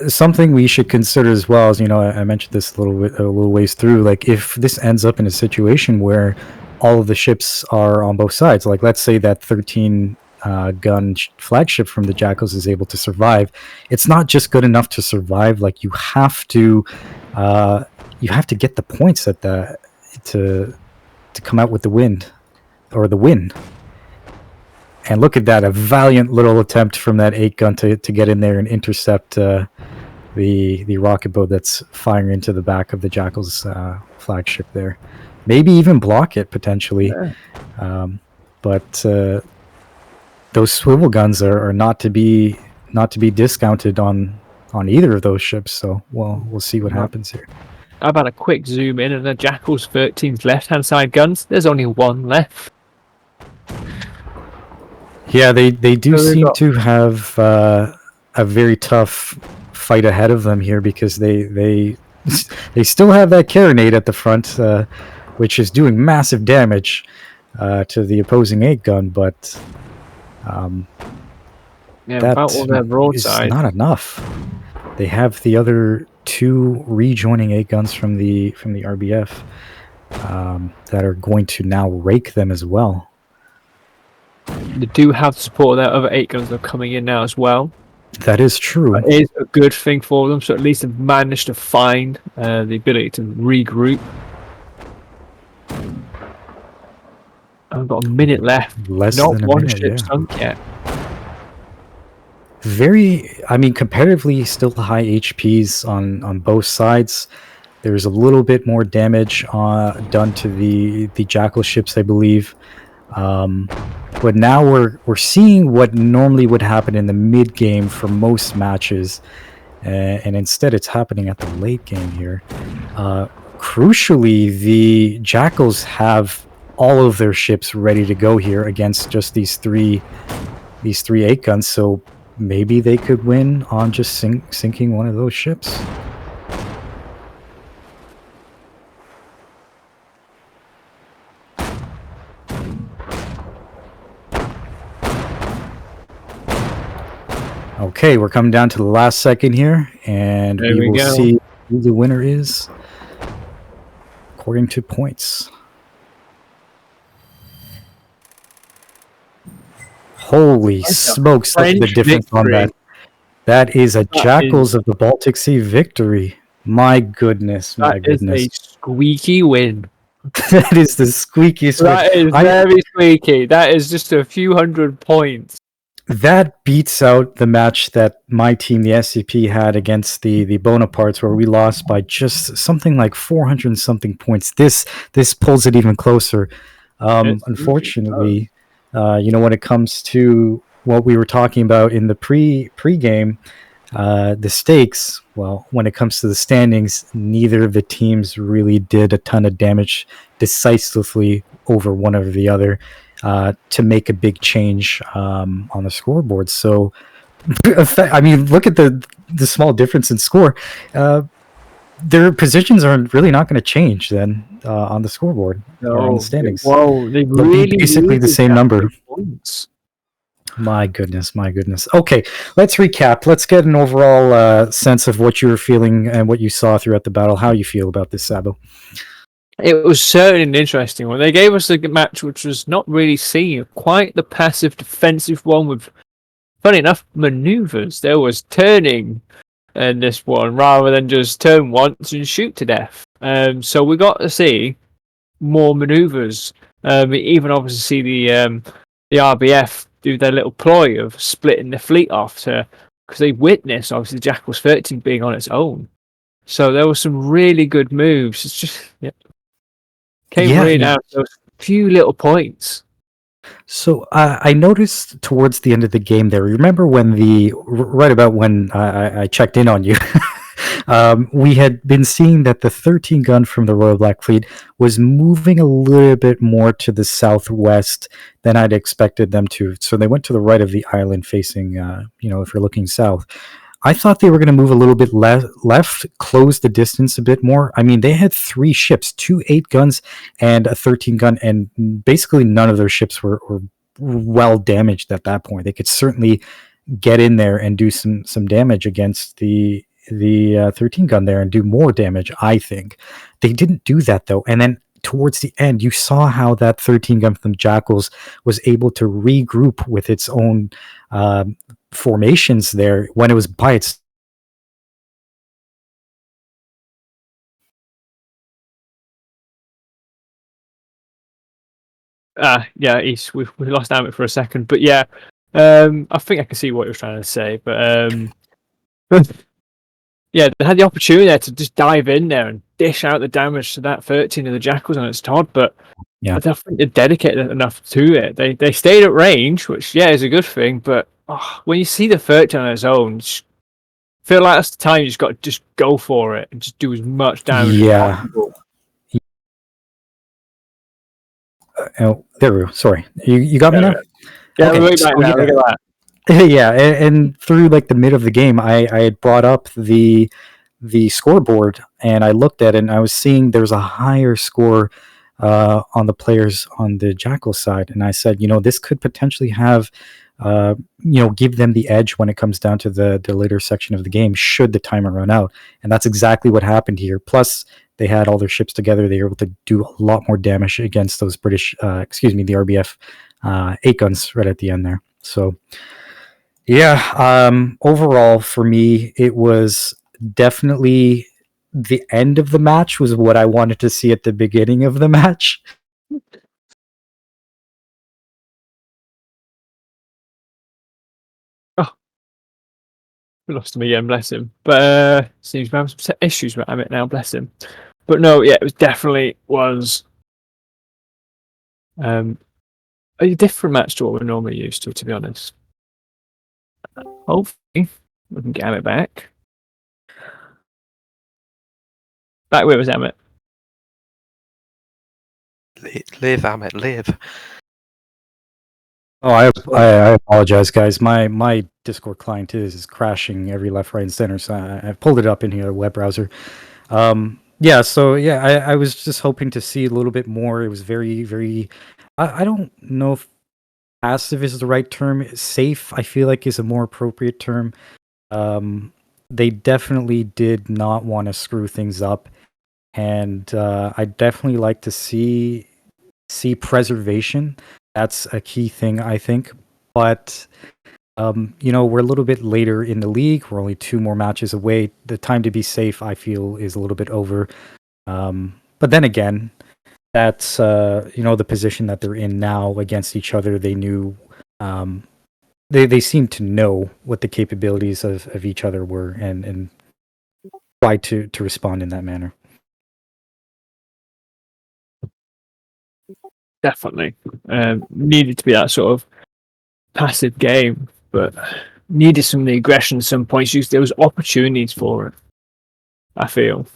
Something we should consider as well is, I mentioned this a little ways through, like if this ends up in a situation where all of the ships are on both sides, like let's say that 13 gun flagship from the Jackals is able to survive, it's not just good enough to survive. Like you have to get the points at to come out with the wind or the win. And look at that, a valiant little attempt from that 8-gun to get in there and intercept the rocket boat that's firing into the back of the Jackals flagship there. Maybe even block it potentially. Yeah. But those swivel guns are not to be discounted on either of those ships. So we'll see what happens here. I've had a quick zoom in, and the Jackals 13's left-hand side guns. There's only one left. Yeah, they do So they've seem got- to have a very tough fight ahead of them here, because they still have that carronade at the front, which is doing massive damage to the opposing 8-gun, but Yeah, that about all their is broadside. not enough. They have the other 2 rejoining 8-guns from the RBF that are going to now rake them as well. They do have the support of their other 8 guns that are coming in now as well. That is true. It is a good thing for them, so at least they've managed to find the ability to regroup. I've got a minute left. Less Not than a one minute, ship yeah. sunk yet. Comparatively still high HPs on both sides. There's a little bit more damage done to the Jackal ships, I believe. But now we're seeing what normally would happen in the mid game for most matches, and instead it's happening at the late game here. Crucially, the Jackals have all of their ships ready to go here against just these three 8-guns, so maybe they could win on just sinking one of those ships. Okay, we're coming down to the last second here, and There we will go. see who the winner is according to points. Holy That's a smokes, look at the French difference on that. victory. That is a That Jackals of the Baltic Sea victory. My goodness, my That is goodness. a squeaky win. That is the squeakiest win. That is very squeaky. That is just a few hundred points. That beats out the match that my team, the SCP, had against the Bonapartes, where we lost by just something like 400 and something points. This pulls it even closer. It's Unfortunately, when it comes to what we were talking about in the pre-game, the stakes, well, when it comes to the standings, neither of the teams really did a ton of damage decisively over one over the other to make a big change on the scoreboard. So, I mean, look at the small difference in score. Their positions are really not going to change then on the scoreboard or on the standings. Whoa, they They'll be really basically the lose same that number. many points. My goodness, my goodness. Okay, let's recap. Let's get an overall sense of what you were feeling and what you saw throughout the battle. How you feel about this, Sabo? It was certainly an interesting one. They gave us a match which was not really seen. Quite the passive defensive one with, funny enough, maneuvers. There was turning in this one rather than just turn once and shoot to death. So we got to see more maneuvers. Even obviously see the RBF do their little ploy of splitting the fleet off because they witnessed obviously Jackals 13 being on its own. So there were some really good moves. It's just came really down to those few little points. So I noticed towards the end of the game there. Remember when right about when I checked in on you, we had been seeing that the 13 gun from the Royal Black Fleet was moving a little bit more to the southwest than I'd expected them to. So they went to the right of the island, facing, if you're looking south. I thought they were going to move a little bit left, close the distance a bit more. I mean, they had 3 ships, 2 8-guns and a 13-gun, and basically none of their ships were well damaged at that point. They could certainly get in there and do some damage against the 13-gun there and do more damage, I think. They didn't do that, though. And then towards the end, you saw how that 13-gun from Jackals was able to regroup with its own formations there when it was by its Yeah, we lost Amit for a second, but yeah, I think I can see what you're trying to say, but yeah, they had the opportunity there to just dive in there and dish out the damage to that 13 of the Jackals on its Todd, but Yeah. I don't think they're dedicated enough to it. They stayed at range, which yeah is a good thing, but when you see the 13 on its own, just feel like that's the time you just got to just go for it and just do as much damage as Yeah. possible. Oh, there we go. Sorry, you got me now. Yeah, Okay, we're so back now. yeah. Look at that. Yeah, and through like the mid of the game, I had brought up the scoreboard and I looked at it and I was seeing there's a higher score on the players on the Jackal side, and I said, this could potentially have, give them the edge when it comes down to the later section of the game should the timer run out, and that's exactly what happened here. Plus, they had all their ships together; they were able to do a lot more damage against those British, the RBF 8 guns right at the end there. So. Yeah, overall for me, it was definitely the end of the match was what I wanted to see at the beginning of the match. Oh, we lost him again, bless him. But seems to have some issues with Amit now, bless him. But no, yeah, it was definitely was a different match to what we're normally used to be honest. Hopefully, we can get Amit back. Back where was Amit? Live, Amit, live. Oh, I apologize, guys. My Discord client is crashing every left, right, and center. So I pulled it up in here, web browser. Yeah, so yeah, I was just hoping to see a little bit more. It was very, very. I don't know if passive is the right term. Safe, I feel like, is a more appropriate term. They definitely did not want to screw things up, and I definitely like to see preservation. That's a key thing, I think. But we're a little bit later in the league. We're only 2 more matches away. The time to be safe, I feel, is a little bit over. But then again, that's the position that they're in now against each other. They knew. They seem to know what the capabilities of each other were and tried to respond in that manner. Definitely. Needed to be that sort of passive game, but needed some of the aggression at some points. There was opportunities for it, I feel.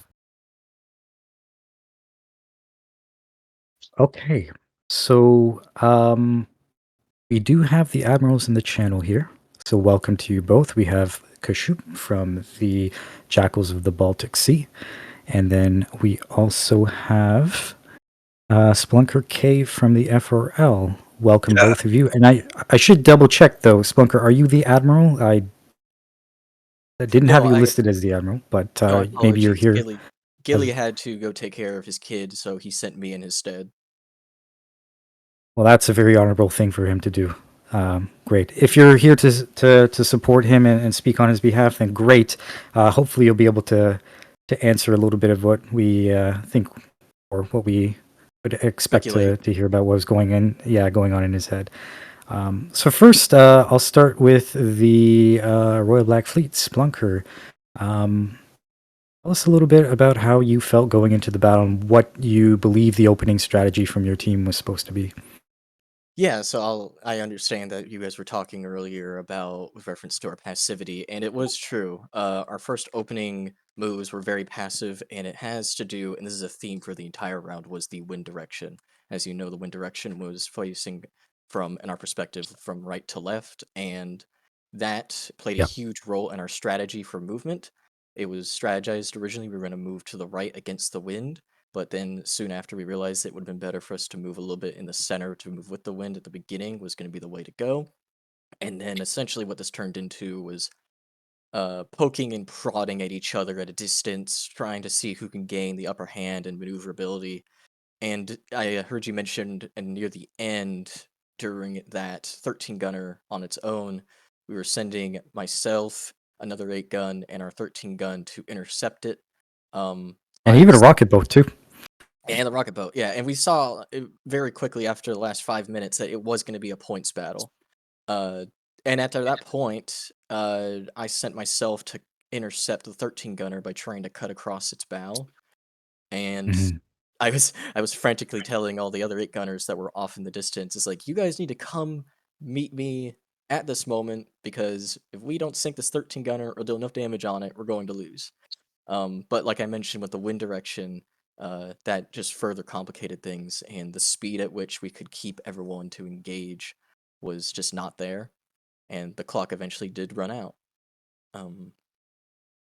Okay, so we do have the admirals in the channel here. So welcome to you both. We have Kashup from the Jackals of the Baltic Sea. And then we also have Splunker K from the FRL. Welcome, both of you. And I should double check, though. Splunker, are you the admiral? I didn't have you listed as the admiral, but maybe you're here. Gilly had to go take care of his kid, so he sent me in his stead. Well, that's a very honorable thing for him to do. Great. If you're here to support him and speak on his behalf, then great. Hopefully, you'll be able to answer a little bit of what we think or what we would expect to hear about what was going on in his head. So first, I'll start with the Royal Black Fleet, Splunker. Tell us a little bit about how you felt going into the battle and what you believe the opening strategy from your team was supposed to be. Yeah, so I understand that you guys were talking earlier about with reference to our passivity, and it was true. Our first opening moves were very passive, and it has to do, and this is a theme for the entire round, was the wind direction. As you know, the wind direction was facing from, in our perspective, from right to left, and that played a huge role in our strategy for movement. It was strategized originally, we were going to move to the right against the wind, but then soon after we realized it would have been better for us to move a little bit in the center to move with the wind at the beginning was going to be the way to go. And then essentially what this turned into was poking and prodding at each other at a distance, trying to see who can gain the upper hand and maneuverability. And I heard you mentioned, and near the end, during that 13 gunner on its own, we were sending myself, another 8 gun, and our 13 gun to intercept it. And even a rocket boat, too. And the rocket boat, yeah, and we saw very quickly after the last 5 minutes that it was going to be a points battle. Uh, and after that point, I sent myself to intercept the 13 gunner by trying to cut across its bow, and Mhm. I was frantically telling all the other 8 gunners that were off in the distance, "It's like, you guys need to come meet me at this moment because if we don't sink this 13 gunner or do enough damage on it, we're going to lose." But like I mentioned with the wind direction, that just further complicated things, and the speed at which we could keep everyone to engage was just not there, and the clock eventually did run out. Um,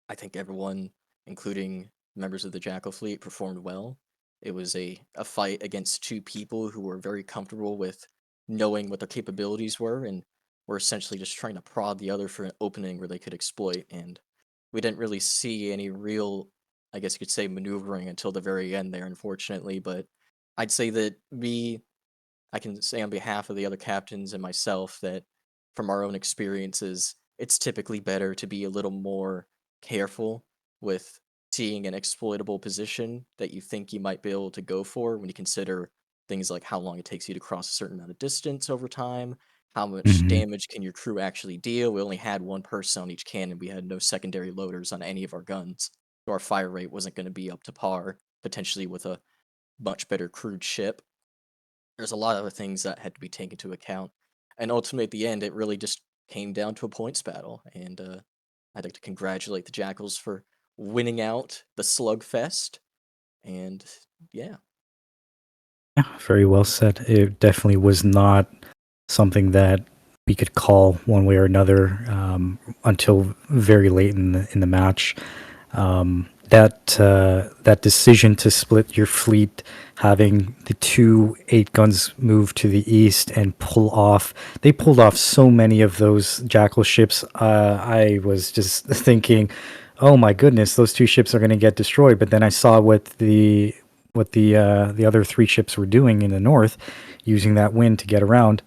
I think everyone, including members of the Jackal fleet, performed well. It was a fight against 2 people who were very comfortable with knowing what their capabilities were and were essentially just trying to prod the other for an opening where they could exploit. And we didn't really see any real, I guess you could say, maneuvering until the very end there, unfortunately. But I'd say that I can say on behalf of the other captains and myself that from our own experiences, it's typically better to be a little more careful with seeing an exploitable position that you think you might be able to go for when you consider things like how long it takes you to cross a certain amount of distance over time, how much Mhm. damage can your crew actually deal. We only had 1 person on each cannon, we had no secondary loaders on any of our guns, so our fire rate wasn't going to be up to par, potentially with a much better crewed ship. There's a lot of other things that had to be taken into account, and ultimately, at the end, it really just came down to a points battle, and, I'd like to congratulate the Jackals for winning out the slugfest, and yeah. Yeah, very well said. It definitely was not something that we could call one way or another until very late in the match. That decision to split your fleet, having the 2 8 guns move to the east and pull off, they pulled off so many of those Jackal ships. I was just thinking, oh my goodness, those 2 ships are going to get destroyed. But then I saw what the other 3 ships were doing in the north, using that wind to get around.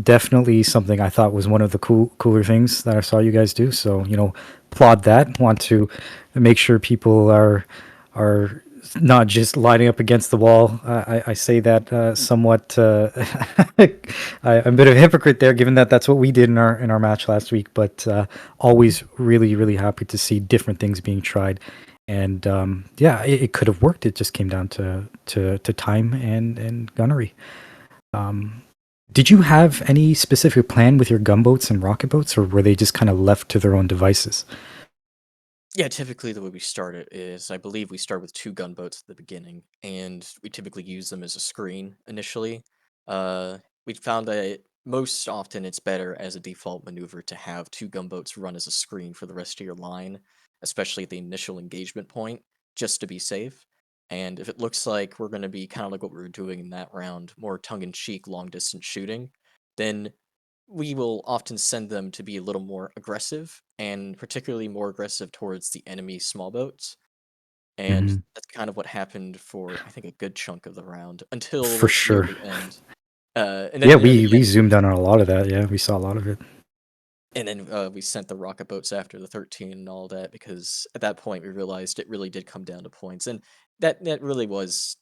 Definitely something I thought was one of the cooler things that I saw you guys do. So applaud that. Want to make sure people are not just lining up against the wall. I say that somewhat. I'm a bit of a hypocrite there, given that that's what we did in our match last week. But always really happy to see different things being tried. And yeah, it could have worked. It just came down to time and gunnery. Did you have any specific plan with your gunboats and rocket boats, or were they just kind of left to their own devices? Yeah, typically the way we start it is I believe we start with 2 gunboats at the beginning, and we typically use them as a screen initially. Uh, we found that most often it's better as a default maneuver to have 2 gunboats run as a screen for the rest of your line, especially at the initial engagement point, just to be safe. And if it looks like we're going to be kind of like what we were doing in that round, more tongue in cheek long distance shooting, then we will often send them to be a little more aggressive, and particularly more aggressive towards the enemy small boats. And Hmm. that's kind of what happened for, I think, a good chunk of the round For until near sure. the end. And Yeah, then near the we end, zoomed in on a lot of that. Yeah, we saw a lot of it. we sent the rocket boats after the 13 and all that because at that point we realized it really did come down to points, and that really was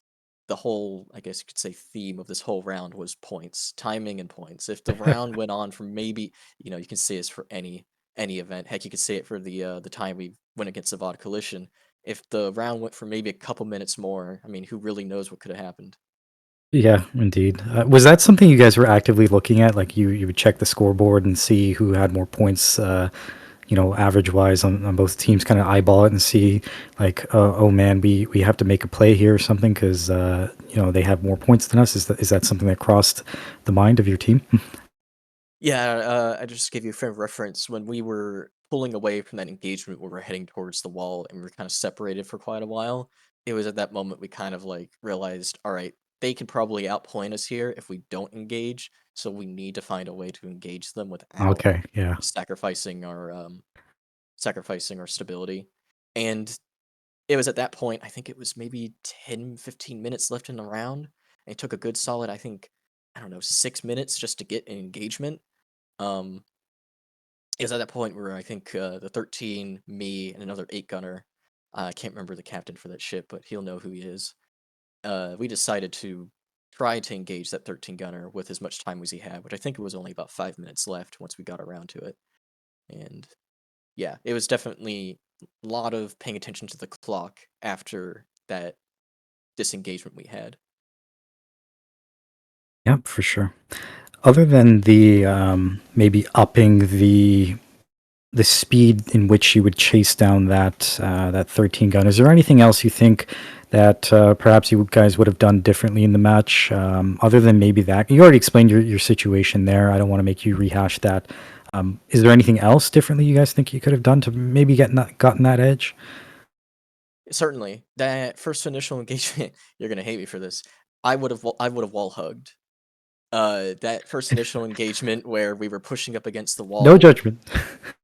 the whole, I guess you could say, theme of this whole round was points, timing and points. If the round went on for maybe, you can say this for any event. Heck, you could say it for the time we went against the VOD Coalition. If the round went for maybe a couple minutes more, I mean, who really knows what could have happened? Yeah, indeed. Was that something you guys were actively looking at? Like you would check the scoreboard and see who had more points, average wise on both teams, kind of eyeball it and see like, oh man, we have to make a play here or something because they have more points than us. Is that something that crossed the mind of your team? Yeah, I just give you a frame of reference. When we were pulling away from that engagement where we're heading towards the wall and we were kind of separated for quite a while, it was at that moment we kind of like realized, all right, they could probably outpoint us here if we don't engage, so we need to find a way to engage them without Okay, yeah. sacrificing our stability. And it was at that point, I think it was maybe 10, 15 minutes left in the round. And it took a good solid, I think, I don't know, 6 minutes just to get an engagement. Um, it was at that point where I think the 13, me, and another 8 gunner, I can't remember the captain for that ship, but he'll know who he is. we decided to try to engage that 13 gunner with as much time as he had, which I think it was only about 5 minutes left once we got around to it. And yeah, it was definitely a lot of paying attention to the clock after that disengagement we had. Yep, for sure. Other than the maybe upping the speed in which you would chase down that 13 gun, is there anything else you think that perhaps you guys would have done differently in the match, other than maybe that? You already explained your situation there. I don't want to make you rehash that. Is there anything else differently you guys think you could have done to maybe gotten that edge? Certainly, that first initial engagement, you're gonna hate me for this. I would have wall hugged. That first initial engagement where we were pushing up against the No wall. judgment.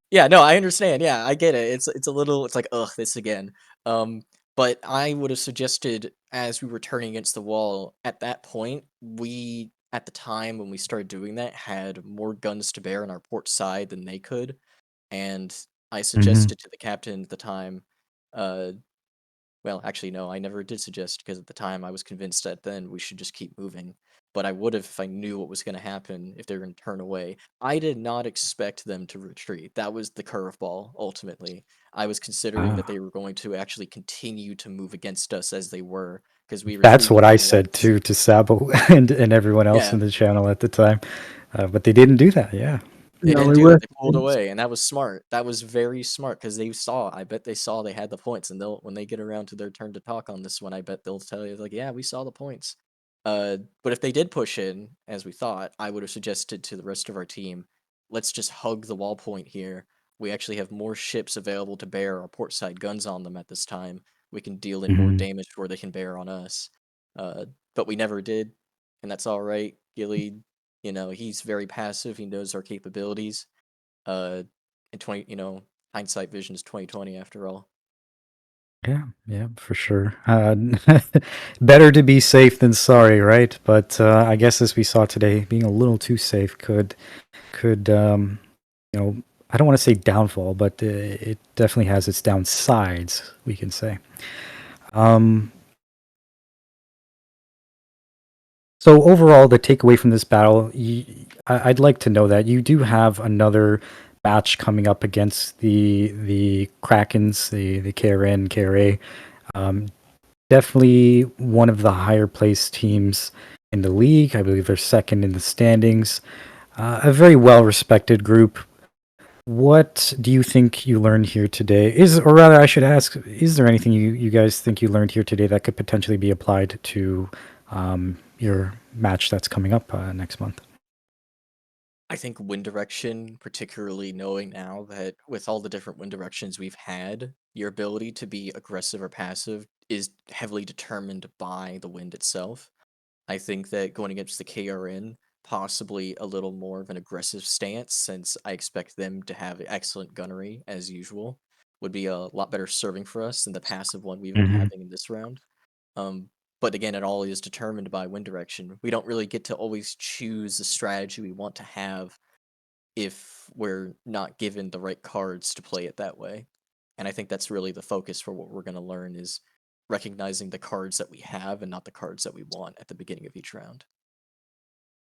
Yeah, no, I understand. Yeah, I get it. It's a little. It's like, ugh, this again. But I would have suggested as we were turning against the wall at that point, we at the time when we started doing that had more guns to bear on our port side than they could, and I suggested to the captain at the time, uh, well, actually, no, I never did suggest because at the time I was convinced that then we should just keep moving. But I would have if I knew what was going to happen if they were going to turn away. I did not expect them to retreat. That was the curveball, ultimately. I was considering that Ah, they were going to actually continue to move against us as they were because we that's retreated what on I the said lights. too to Sabo and everyone else Yeah, in the channel at the time, but they didn't do that. Yeah. they No, didn't we do were. that. They pulled away, and that was smart. That was very smart because they saw. I bet they saw they had the points, and they'll when they get around to their turn to talk on this one, I bet they'll tell you like, yeah, we saw the points. But if they did push in as we thought, I would have suggested to the rest of our team, let's just hug the wall point here. We actually have more ships available to bear our port side guns on them at this time. We can deal in more Mhm. damage where they can bear on us. But we never did, and that's all right. Gilly, he's very passive. He knows our capabilities. Uh, in 20, hindsight vision is 2020 after all. Yeah, yeah, for sure. Better to be safe than sorry, right? But I guess as we saw today, being a little too safe could I don't want to say downfall, but it definitely has its downsides, we can say. Um, so overall, the takeaway from this battle, I'd like to know that you do have another match coming up against the Krakens, the KRN, KRA. Um, Definitely one of the higher placed teams in the league. I believe they're second in the standings. A very well respected group. What do you think you learned here today? Or rather, I should ask, is there anything you guys think you learned here today that could potentially be applied to your match that's coming up next month? I think wind direction, particularly knowing now that with all the different wind directions we've had, your ability to be aggressive or passive is heavily determined by the wind itself. I think that going against the KRN, possibly a little more of an aggressive stance, since I expect them to have excellent gunnery as usual, would be a lot better serving for us than the passive one we've been Hmm. having in this round. Um, but again, it all is determined by wind direction. We don't really get to always choose the strategy we want to have if we're not given the right cards to play it that way. And I think that's really the focus for what we're going to learn is recognizing the cards that we have and not the cards that we want at the beginning of each round.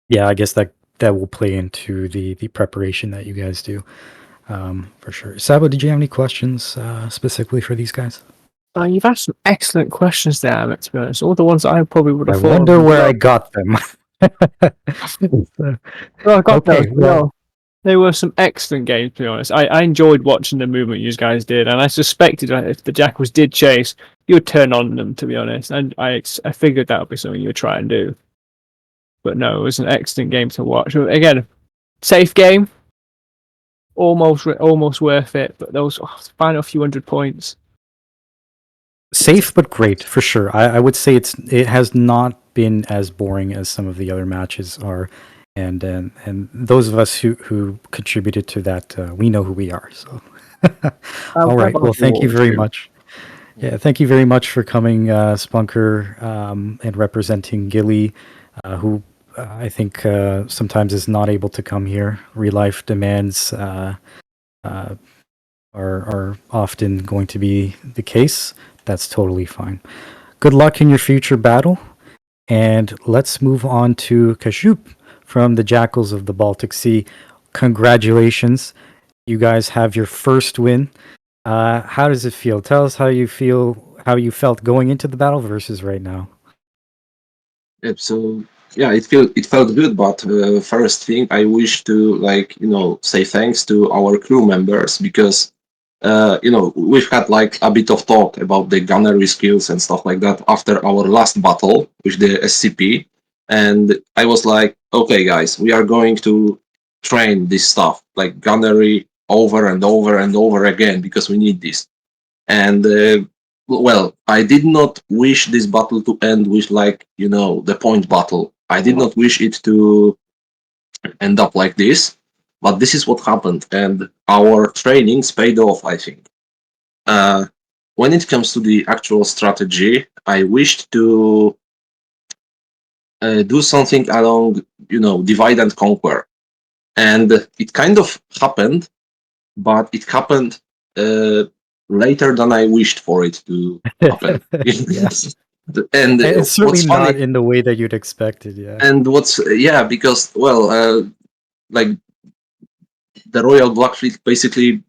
Yeah, I guess that will play into the preparation that you guys do, for sure. Sabo, did you have any questions specifically for these guys? You've asked some excellent questions there, Emmett, to be honest. All the ones that I probably would I have thought of wonder as where I well. got them. So, Well, I got those. okay, well, No, they were some excellent games, to be honest. I enjoyed watching the movement you guys did, and I suspected that if the Jackals did chase, you would turn on them, to be honest. And I figured that would be something you would try and do. But no, it was an excellent game to watch. Again, safe game, almost worth it. But those final few hundred points. safe but great for sure. I would say it has not been as boring as some of the other matches are, and those of us who contributed to that, we know who we are. So, all How right. about Well, thank you yours, very too? much. Yeah, thank you very much for coming, Spunker, and representing Gilly, who I think sometimes is not able to come here. Real life demands uh, are often going to be the case. That's totally fine. good luck in your future battle. And let's move on to Kashup from the Jackals of the Baltic Sea. Congratulations. You guys have your first win. How does it feel? Tell us how you felt going into the battle versus right now. Yep. So yeah, it felt good. But first thing, I wish to say thanks to our crew members because we've had like a bit of talk about the gunnery skills and stuff like that after our last battle with the SCP, and I was like, okay, guys, we are going to train this stuff like gunnery over and over and over again because we need this. And well, I did not wish this battle to end with the point battle. I did not wish it to end up like this, but this is what happened, and our trainings paid off, I think. uh, when it comes to the actual strategy, I wished to do something along divide and conquer, and it kind of happened, but it happened uh, later than I wished for it to happen. Yes. And And it's certainly what's not funny, in the way that you'd expected, yeah. and what's yeah, because like the Royal Blackfleet basically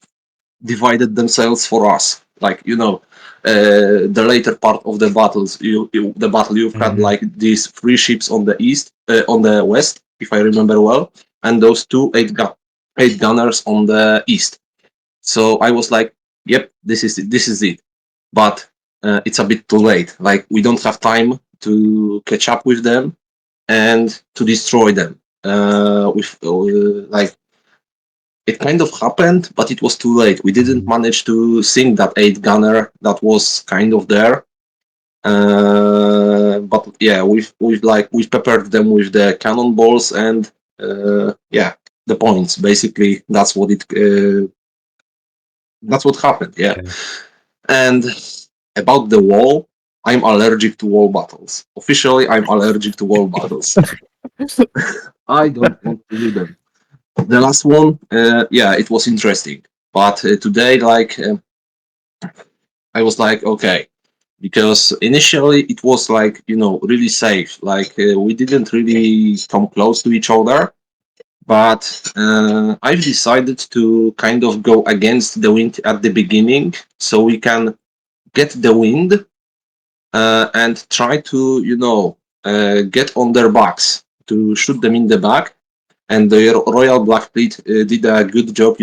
divided themselves for us. The later part of the battles, you've had Mhm. like these three ships on the east, on the west, if I remember well, and those two eight gunners on the east. So I was like, "Yep, this is it." But it's a bit too late. Like we don't have time to catch up with them and to destroy them. With like it kind of happened, but it was too late. We didn't Mhm. manage to sink that eight gunner that was kind of there. But yeah, we've peppered them with the cannonballs and yeah, the points. Basically, that's what happened. Yeah, Okay. and about the wall, I'm allergic to wall battles. Officially, I'm allergic to wall battles. I don't want to do them. The last one, yeah, it was interesting. But today, I was like, okay, because initially it was like, really safe. Like, we didn't really come close to each other. But I've decided to kind of go against the wind at the beginning so we can get the wind and try to, get on their backs to shoot them in the back, and the Royal Black Fleet did a good job.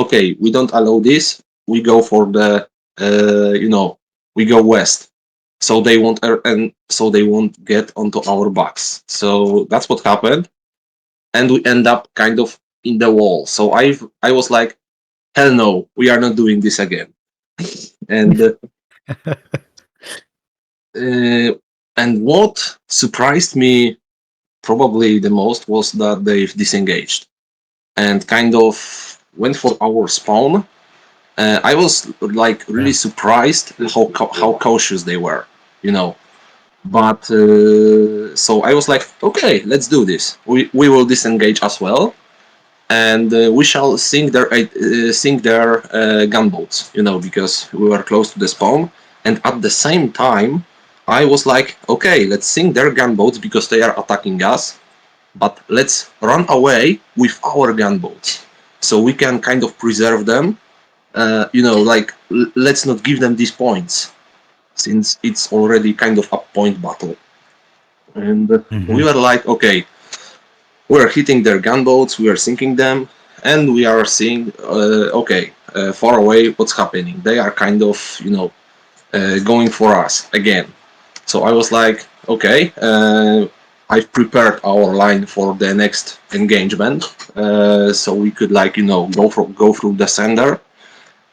Okay, we don't allow this. We go for the, we go west, so they won't and so they won't get onto our backs. So that's what happened, and we end up kind of in the wall. So I was like, hell no, we are not doing this again. And uh, and what surprised me probably the most was that they've disengaged and kind of went for our spawn. I was like really Yeah. surprised how cautious they were, you know. But so I was like, okay, let's do this. We will disengage as well, and we shall sink their gunboats, because we were close to the spawn. And at the same time, I was like, okay, let's sink their gunboats because they are attacking us, but let's run away with our gunboats so we can kind of preserve them. Let's not give them these points since it's already kind of a point battle. And we Mhm. were like, okay, we're hitting their gunboats, we are sinking them, and we are seeing, okay, far away, what's happening. They are kind of, going for us again. So I was like, okay, I've prepared our line for the next engagement, so we could go through the center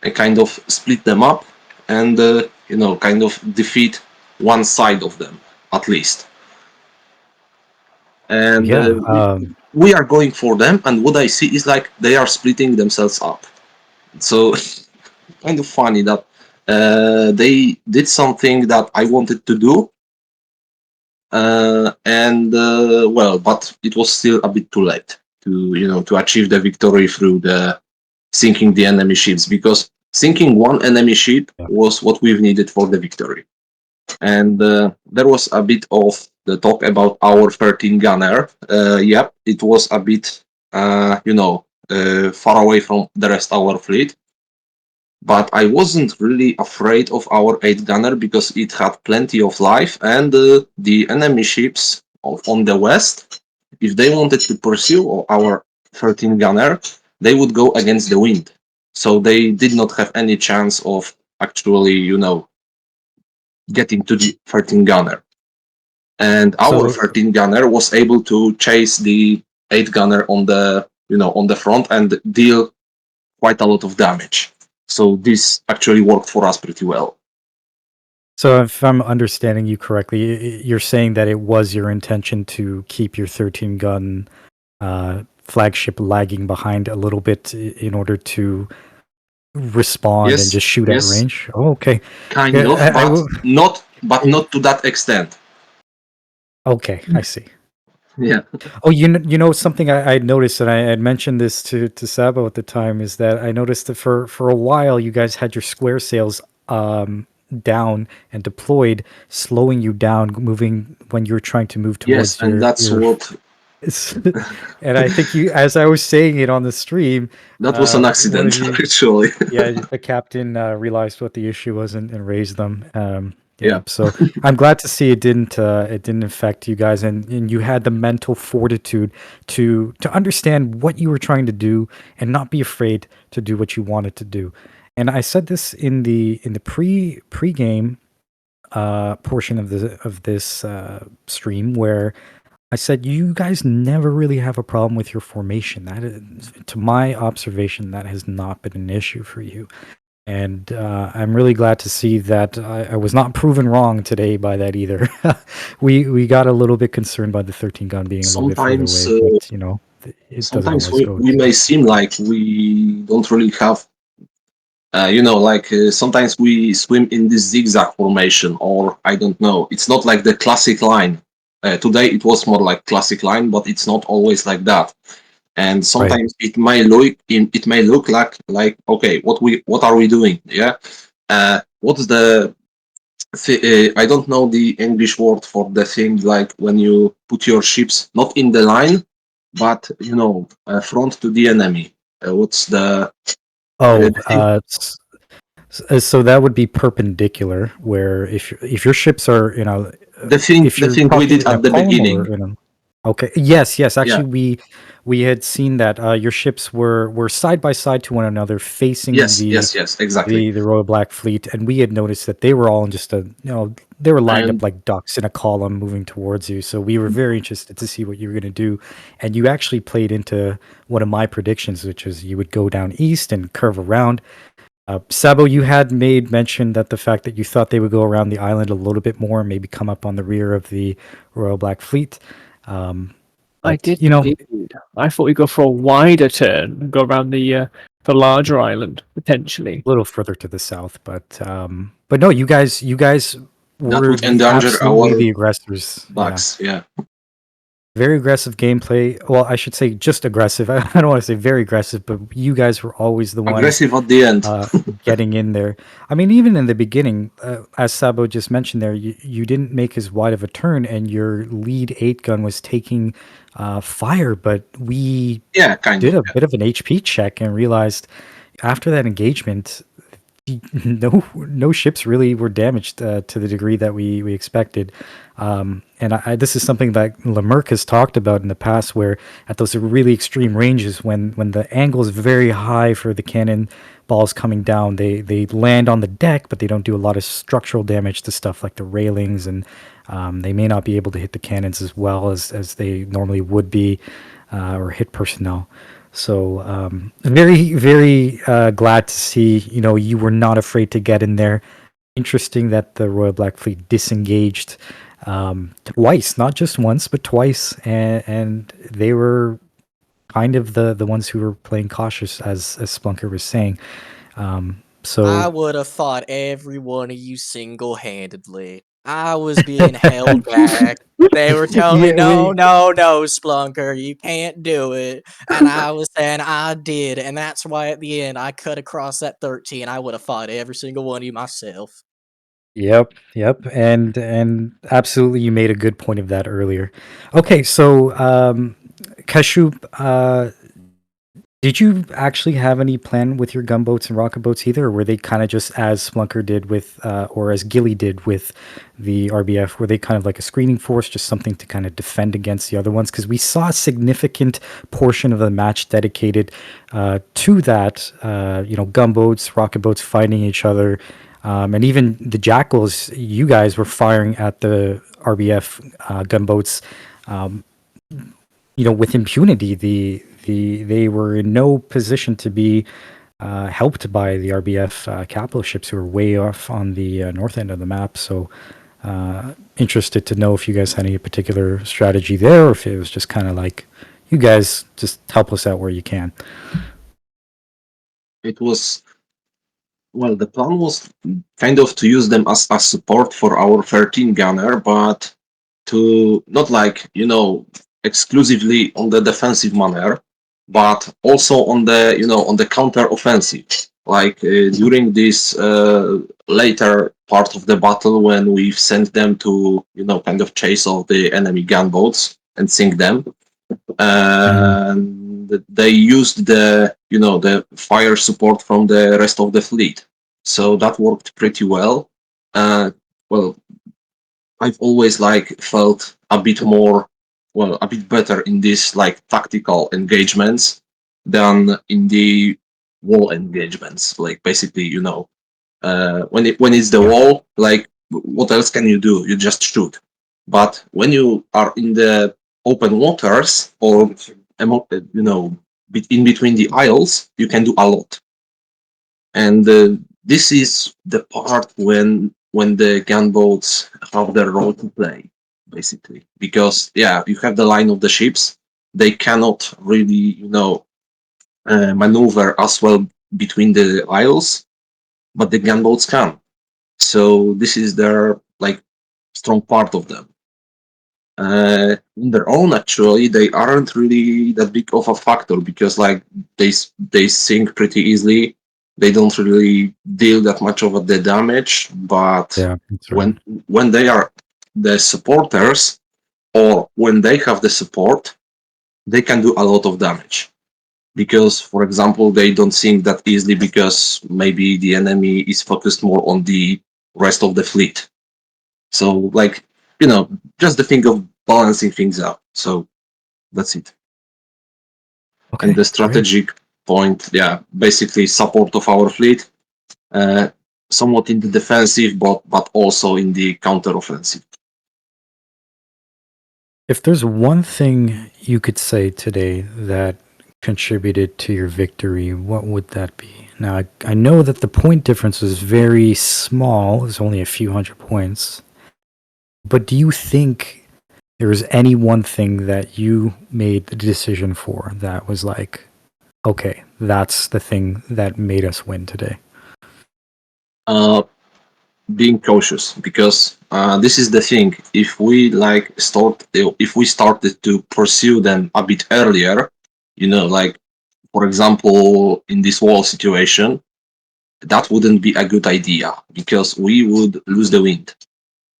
and kind of split them up and kind of defeat one side of them at least. And Yeah. we are going for them, and what I see is like they are splitting themselves up. So kind of funny that they did something that I wanted to do, and well, but it was still a bit too late to achieve the victory through the sinking the enemy ships, because sinking one enemy ship Yeah. was what we've needed for the victory. and there was a bit of the talk about our 13 gunner. Yep, it was a bit, far away from the rest of our fleet. But I wasn't really afraid of our 8 gunner because it had plenty of life, and the enemy ships on the west, if they wanted to pursue our 13 gunner, they would go against the wind. So they did not have any chance of actually, getting to the 13 gunner. And our So 13 gunner was able to chase the 8 gunner on the front and deal quite a lot of damage. So this actually worked for us pretty well. So if I'm understanding you correctly, you're saying that it was your intention to keep your 13 gun flagship lagging behind a little bit in order to respond and just shoot at yes, range. Oh, okay. kind Yeah, of, but I- not to that extent. Okay, I see. Yeah. Oh, you know something I noticed, and I had mentioned this to Sabo at the time, is that I noticed that for a while you guys had your square sails down and deployed, slowing you down, moving when you were trying to move Yes, towards and that's your. what And I think you, as I was saying it on the stream, that was an one of accident you, actually. yeah, the captain realized what the issue was and raised them. Yeah, Yeah. so I'm glad to see it didn't affect you guys, and you had the mental fortitude to understand what you were trying to do and not be afraid to do what you wanted to do. And I said this in the pre-game portion of this stream where I said you guys never really have a problem with your formation. That is, to my observation, that has not been an issue for you. And I'm really glad to see that I was not proven wrong today by that either. We got a little bit concerned by the 13 gun being a little bit further Sometimes, away, but it doesn't sometimes always go we to may that. seem like we don't really have, sometimes we swim in this zigzag formation, or I don't know. It's not like the classic line. Today it was more like classic line, but it's not always like that. And Right. sometimes it may look like okay, what are we doing? Yeah, what's the I don't know the English word for the thing like when you put your ships not in the line, but front to the enemy. What's the Oh, thing? so that would be perpendicular, where if your ships are, if The you're thing we talking did in a at the column beginning. or in a. Okay. Yes. Yeah. Actually, we had seen that your ships were side by side to one another, facing Yes. Yes. Yes. Exactly. the Royal Black Fleet, and we had noticed that they were all in just they were lined up And like ducks in a column moving towards you. So we were very interested to see what you were going to do, and you actually played into one of my predictions, which is you would go down east and curve around. Sabo, you had made mention that the fact that you thought they would go around the island a little bit more, maybe come up on the rear of the Royal Black Fleet. I But did indeed. I thought we'd go for a wider turn and go around the larger island potentially. a little further to the south. But no, you guys that were would endanger absolutely our the aggressors. Yeah, backs. Yeah. very aggressive gameplay. Well, I should say just aggressive. I don't want to say very aggressive, but you guys were always the ones Aggressive at the end. getting in there. I mean, even in the beginning, as Sabo just mentioned there, you didn't make as wide of a turn, and your lead 8 gun was taking fire. But we Yeah. Kind did of. a bit of an HP check and realized after that engagement, no ships really were damaged to the degree that we expected. And this is something that Lemerck has talked about in the past, where at those really extreme ranges, when the angle is very high for the cannon balls coming down, they land on the deck, but they don't do a lot of structural damage to stuff like the railings, and they may not be able to hit the cannons as well as they normally would be, or hit personnel. So very, very glad to see, you were not afraid to get in there. Interesting that the Royal Black Fleet disengaged twice, not just once, but twice, and they were kind of the ones who were playing cautious, as Splunker was saying. I So would have fought every one of you single-handedly. I was being held back. They were telling me, yeah, "No, no, no, Splunker, you can't do it." And I was saying I did, and that's why at the end I cut across that 13. I would have fought every single one of you myself. Yep, and absolutely, you made a good point of that earlier. Okay, so Kashup, did you actually have any plan with your gunboats and rocket boats either, or were they kind of just as Splunker did with, or as Gilly did with the RBF? Were they kind of like a screening force, just something to kind of defend against the other ones? Because we saw a significant portion of the match dedicated to that. Gunboats, rocket boats fighting each other, and even the Jackals. You guys were firing at the RBF gunboats. With impunity. They were in no position to be helped by the RBF capital ships who were way off on the north end of the map. So, interested to know if you guys had any particular strategy there, or if it was just kind of like, you guys just help us out where you can. It was, well, the plan was kind of to use them as support for our 13 gunner, but to not like, exclusively on the defensive manner, but also on the, on the counter offensive. Like during this later part of the battle, when we've sent them to, kind of chase off the enemy gunboats and sink them, and they used the fire support from the rest of the fleet. So that worked pretty well. Well, I've always felt a bit more, well, a bit better in these tactical engagements than in the wall engagements. Like basically, when it's the wall, what else can you do? You just shoot. But when you are in the open waters or in between the isles, you can do a lot. And this is the part when the gunboats have their role to play, basically, because you have the line of the ships. They cannot really maneuver as well between the isles, but the gunboats can. So this is their strong part of them. On their own, actually, they aren't really that big of a factor because they sink pretty easily. They don't really deal that much of the damage. But Yeah, that's right. when they are the supporters or when they have the support, they can do a lot of damage. Because, for example, they don't sink that easily because maybe the enemy is focused more on the rest of the fleet. So, just the thing of balancing things out. So that's it. Okay, And the great. strategic point, basically support of our fleet, somewhat in the defensive, but also in the counter-offensive. If there's one thing you could say today that contributed to your victory, what would that be? Now, I know that the point difference was very small, it's only a few hundred points. But do you think there was any one thing that you made the decision for that was like, okay, that's the thing that made us win today? Being cautious, because this is the thing. If we started to pursue them a bit earlier, for example, in this wall situation, that wouldn't be a good idea because we would lose the wind.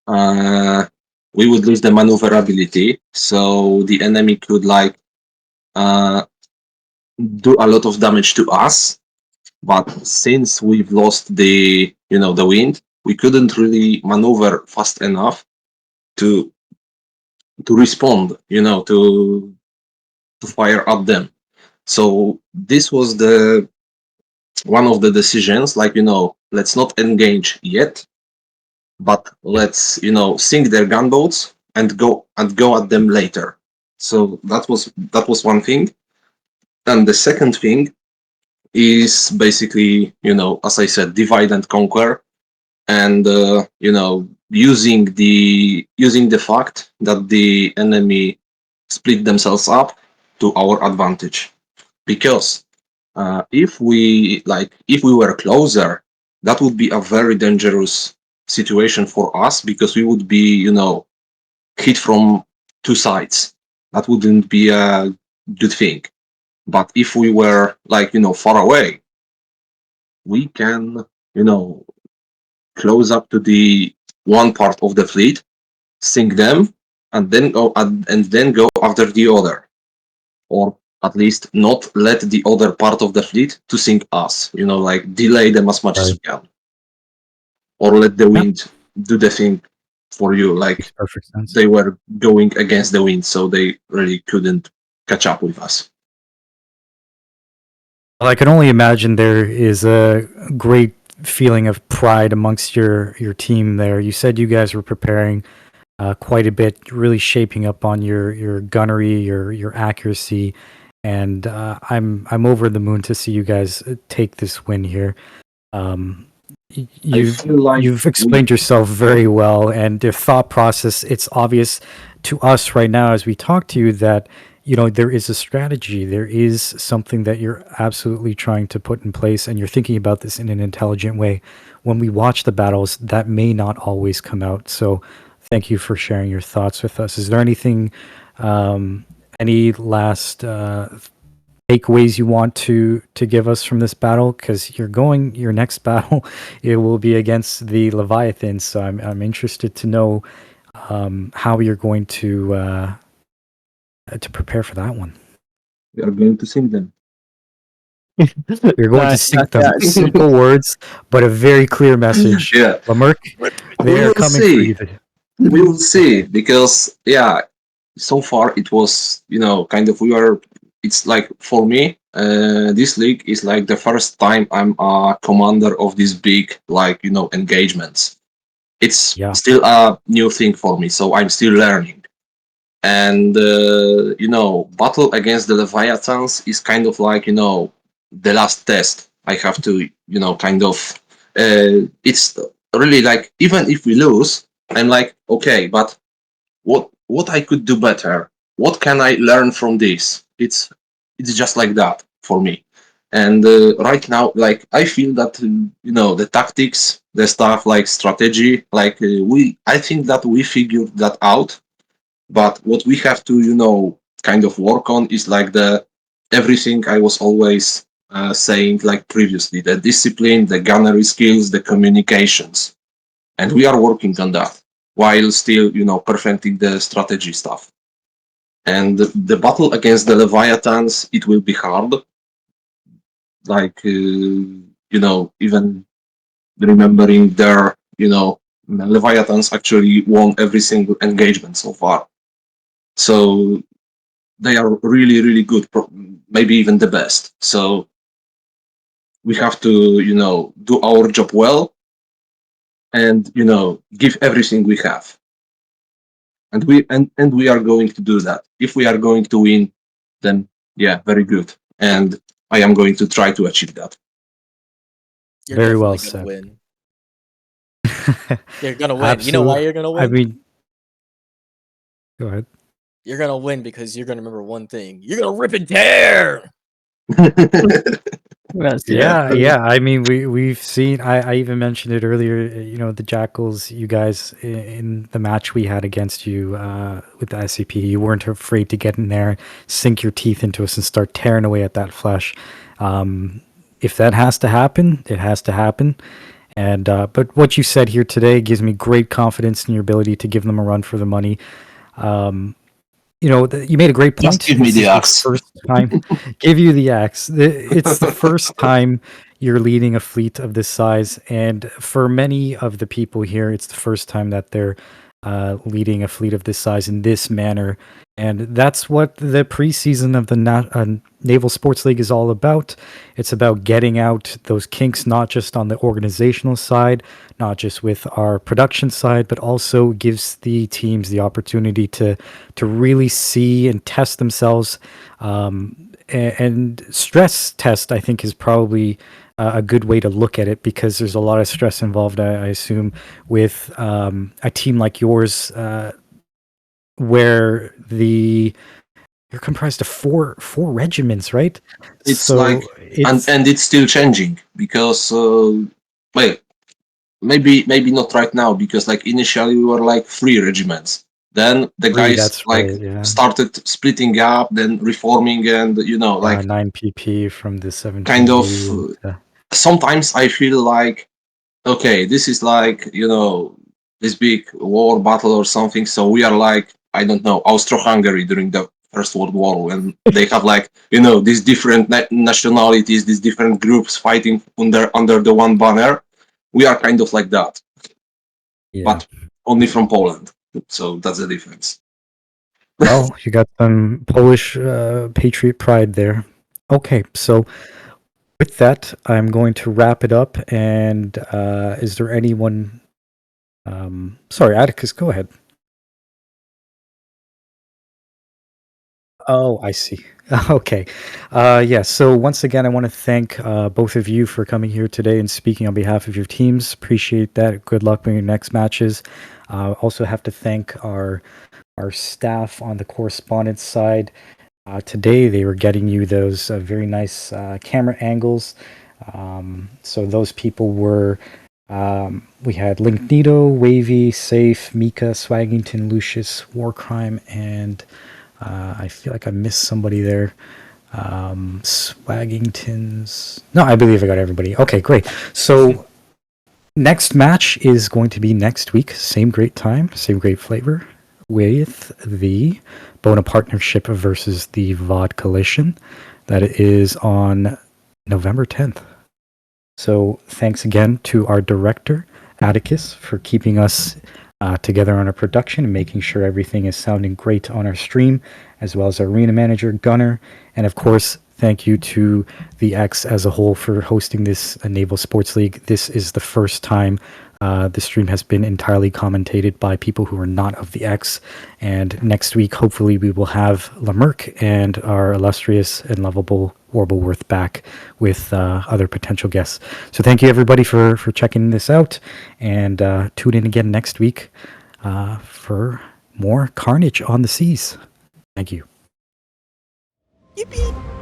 We would lose the maneuverability, so the enemy could do a lot of damage to us. But since we've lost the wind, we couldn't really maneuver fast enough to respond, to fire at them. So this was the one of the decisions, let's not engage yet, but let's sink their gunboats and go at them later. So that was one thing. And the second thing is basically, as I said, divide and conquer, and using the fact that the enemy split themselves up to our advantage. Because if we were closer, that would be a very dangerous situation for us because we would be hit from two sides. That wouldn't be a good thing. But if we were far away, we can close up to the one part of the fleet, sink them, and then go after the other, or at least not let the other part of the fleet to sink us. Like delay them as much as we can, or let the wind do the thing for you. Like Makes perfect sense. they were going against the wind, so they really couldn't catch up with us. Well, I can only imagine there is a great feeling of pride amongst your team there. You said you guys were preparing quite a bit, really shaping up on your gunnery, your accuracy, and I'm over the moon to see you guys take this win here. Um, you've explained yourself very well, and your thought process. It's obvious to us right now as we talk to you that there is a strategy, there is something that you're absolutely trying to put in place, and you're thinking about this in an intelligent way. When we watch the battles, that may not always come out. So thank you for sharing your thoughts with us. Is there anything, any last takeaways you want to give us from this battle? Because your next battle, it will be against the Leviathans. So I'm interested to know how you're going to prepare for that one. We are going to sink them. You're going to sink them. Simple words, but a very clear message. Yeah. Lamerck, they are coming for you. We will see, because so far it was kind of it's like, for me, this league is like the first time I'm a commander of these big engagements. It's still a new thing for me, so I'm still learning. And battle against the Leviathans is kind of like the last test. I have to kind of it's really like, even if we lose, I'm like, okay, but what I could do better? What can I learn from this? It's just like that for me. And right now, like, I feel that the tactics, the stuff like strategy, like I think that we figured that out. But what we have to kind of work on is like everything I was always saying, like previously, the discipline, the gunnery skills, the communications, and we are working on that while still perfecting the strategy stuff. And the battle against the Leviathans, it will be hard. Like even remembering their Leviathans actually won every single engagement so far. So they are really, really good, maybe even the best. So we have to, do our job well, and give everything we have. And we are going to do that. If we are going to win, then yeah, very good. And I am going to try to achieve that. You're Very well definitely said. gonna win. You're gonna win. You know why you're gonna win? I mean, go ahead. You're gonna win because you're gonna remember one thing. You're gonna rip and tear. Yeah. I mean, we've seen. I even mentioned it earlier. The Jackals. You guys in the match we had against you with the SCP, you weren't afraid to get in there, sink your teeth into us, and start tearing away at that flesh. If that has to happen, it has to happen. And but what you said here today gives me great confidence in your ability to give them a run for the money. You made a great point. Just give me the axe. First time, give you the axe. It's the first time you're leading a fleet of this size, and for many of the people here, it's the first time that they're leading a fleet of this size in this manner. And that's what the preseason of the Naval Sports League is all about. It's about getting out those kinks, not just on the organizational side, not just with our production side, but also gives the teams the opportunity to really see and test themselves. And stress test, I think, is probably a good way to look at it, because there's a lot of stress involved, I assume, with a team like yours, where you're comprised of four regiments, right? It's so like, and it's still changing, because well, maybe not right now, because like initially we were like 3 regiments. Then the guys started splitting up, then reforming, and like 9 PP from the 17. kind of sometimes I feel like okay, this is like, this big war battle or something. So we are like, I don't know, Austro-Hungary during the First World War, when they have like, these different nationalities, these different groups fighting under the one banner. We are kind of like that, Yeah. but only from Poland. So that's the difference. Well, you got some Polish patriot pride there. Okay, so with that, I'm going to wrap it up. And is there anyone? Sorry, Atticus, go ahead. Oh, I see. Okay. Yeah, so once again, I want to thank both of you for coming here today and speaking on behalf of your teams. Appreciate that. Good luck with your next matches. Also have to thank our staff on the correspondence side. Today, they were getting you those very nice camera angles. So those people were, we had Linknito, Wavy, Safe, Mika, Swaggington, Lucius, Warcrime, and I feel like I missed somebody there. Swaggington's. No, I believe I got everybody. Okay, great. So next match is going to be next week. Same great time, same great flavor, with the Bona Partnership versus the VOD Coalition. That is on November 10th. So thanks again to our director, Atticus, for keeping us together on our production and making sure everything is sounding great on our stream, as well as our arena manager, Gunnar. And of course, thank you to the X as a whole for hosting this Naval Sports League. This is the first time the stream has been entirely commentated by people who are not of the X. And next week, hopefully, we will have Lamerck and our illustrious and lovable Warbleworth back with other potential guests. So thank you, everybody, for checking this out. And tune in again next week for more carnage on the seas. Thank you. Yippee!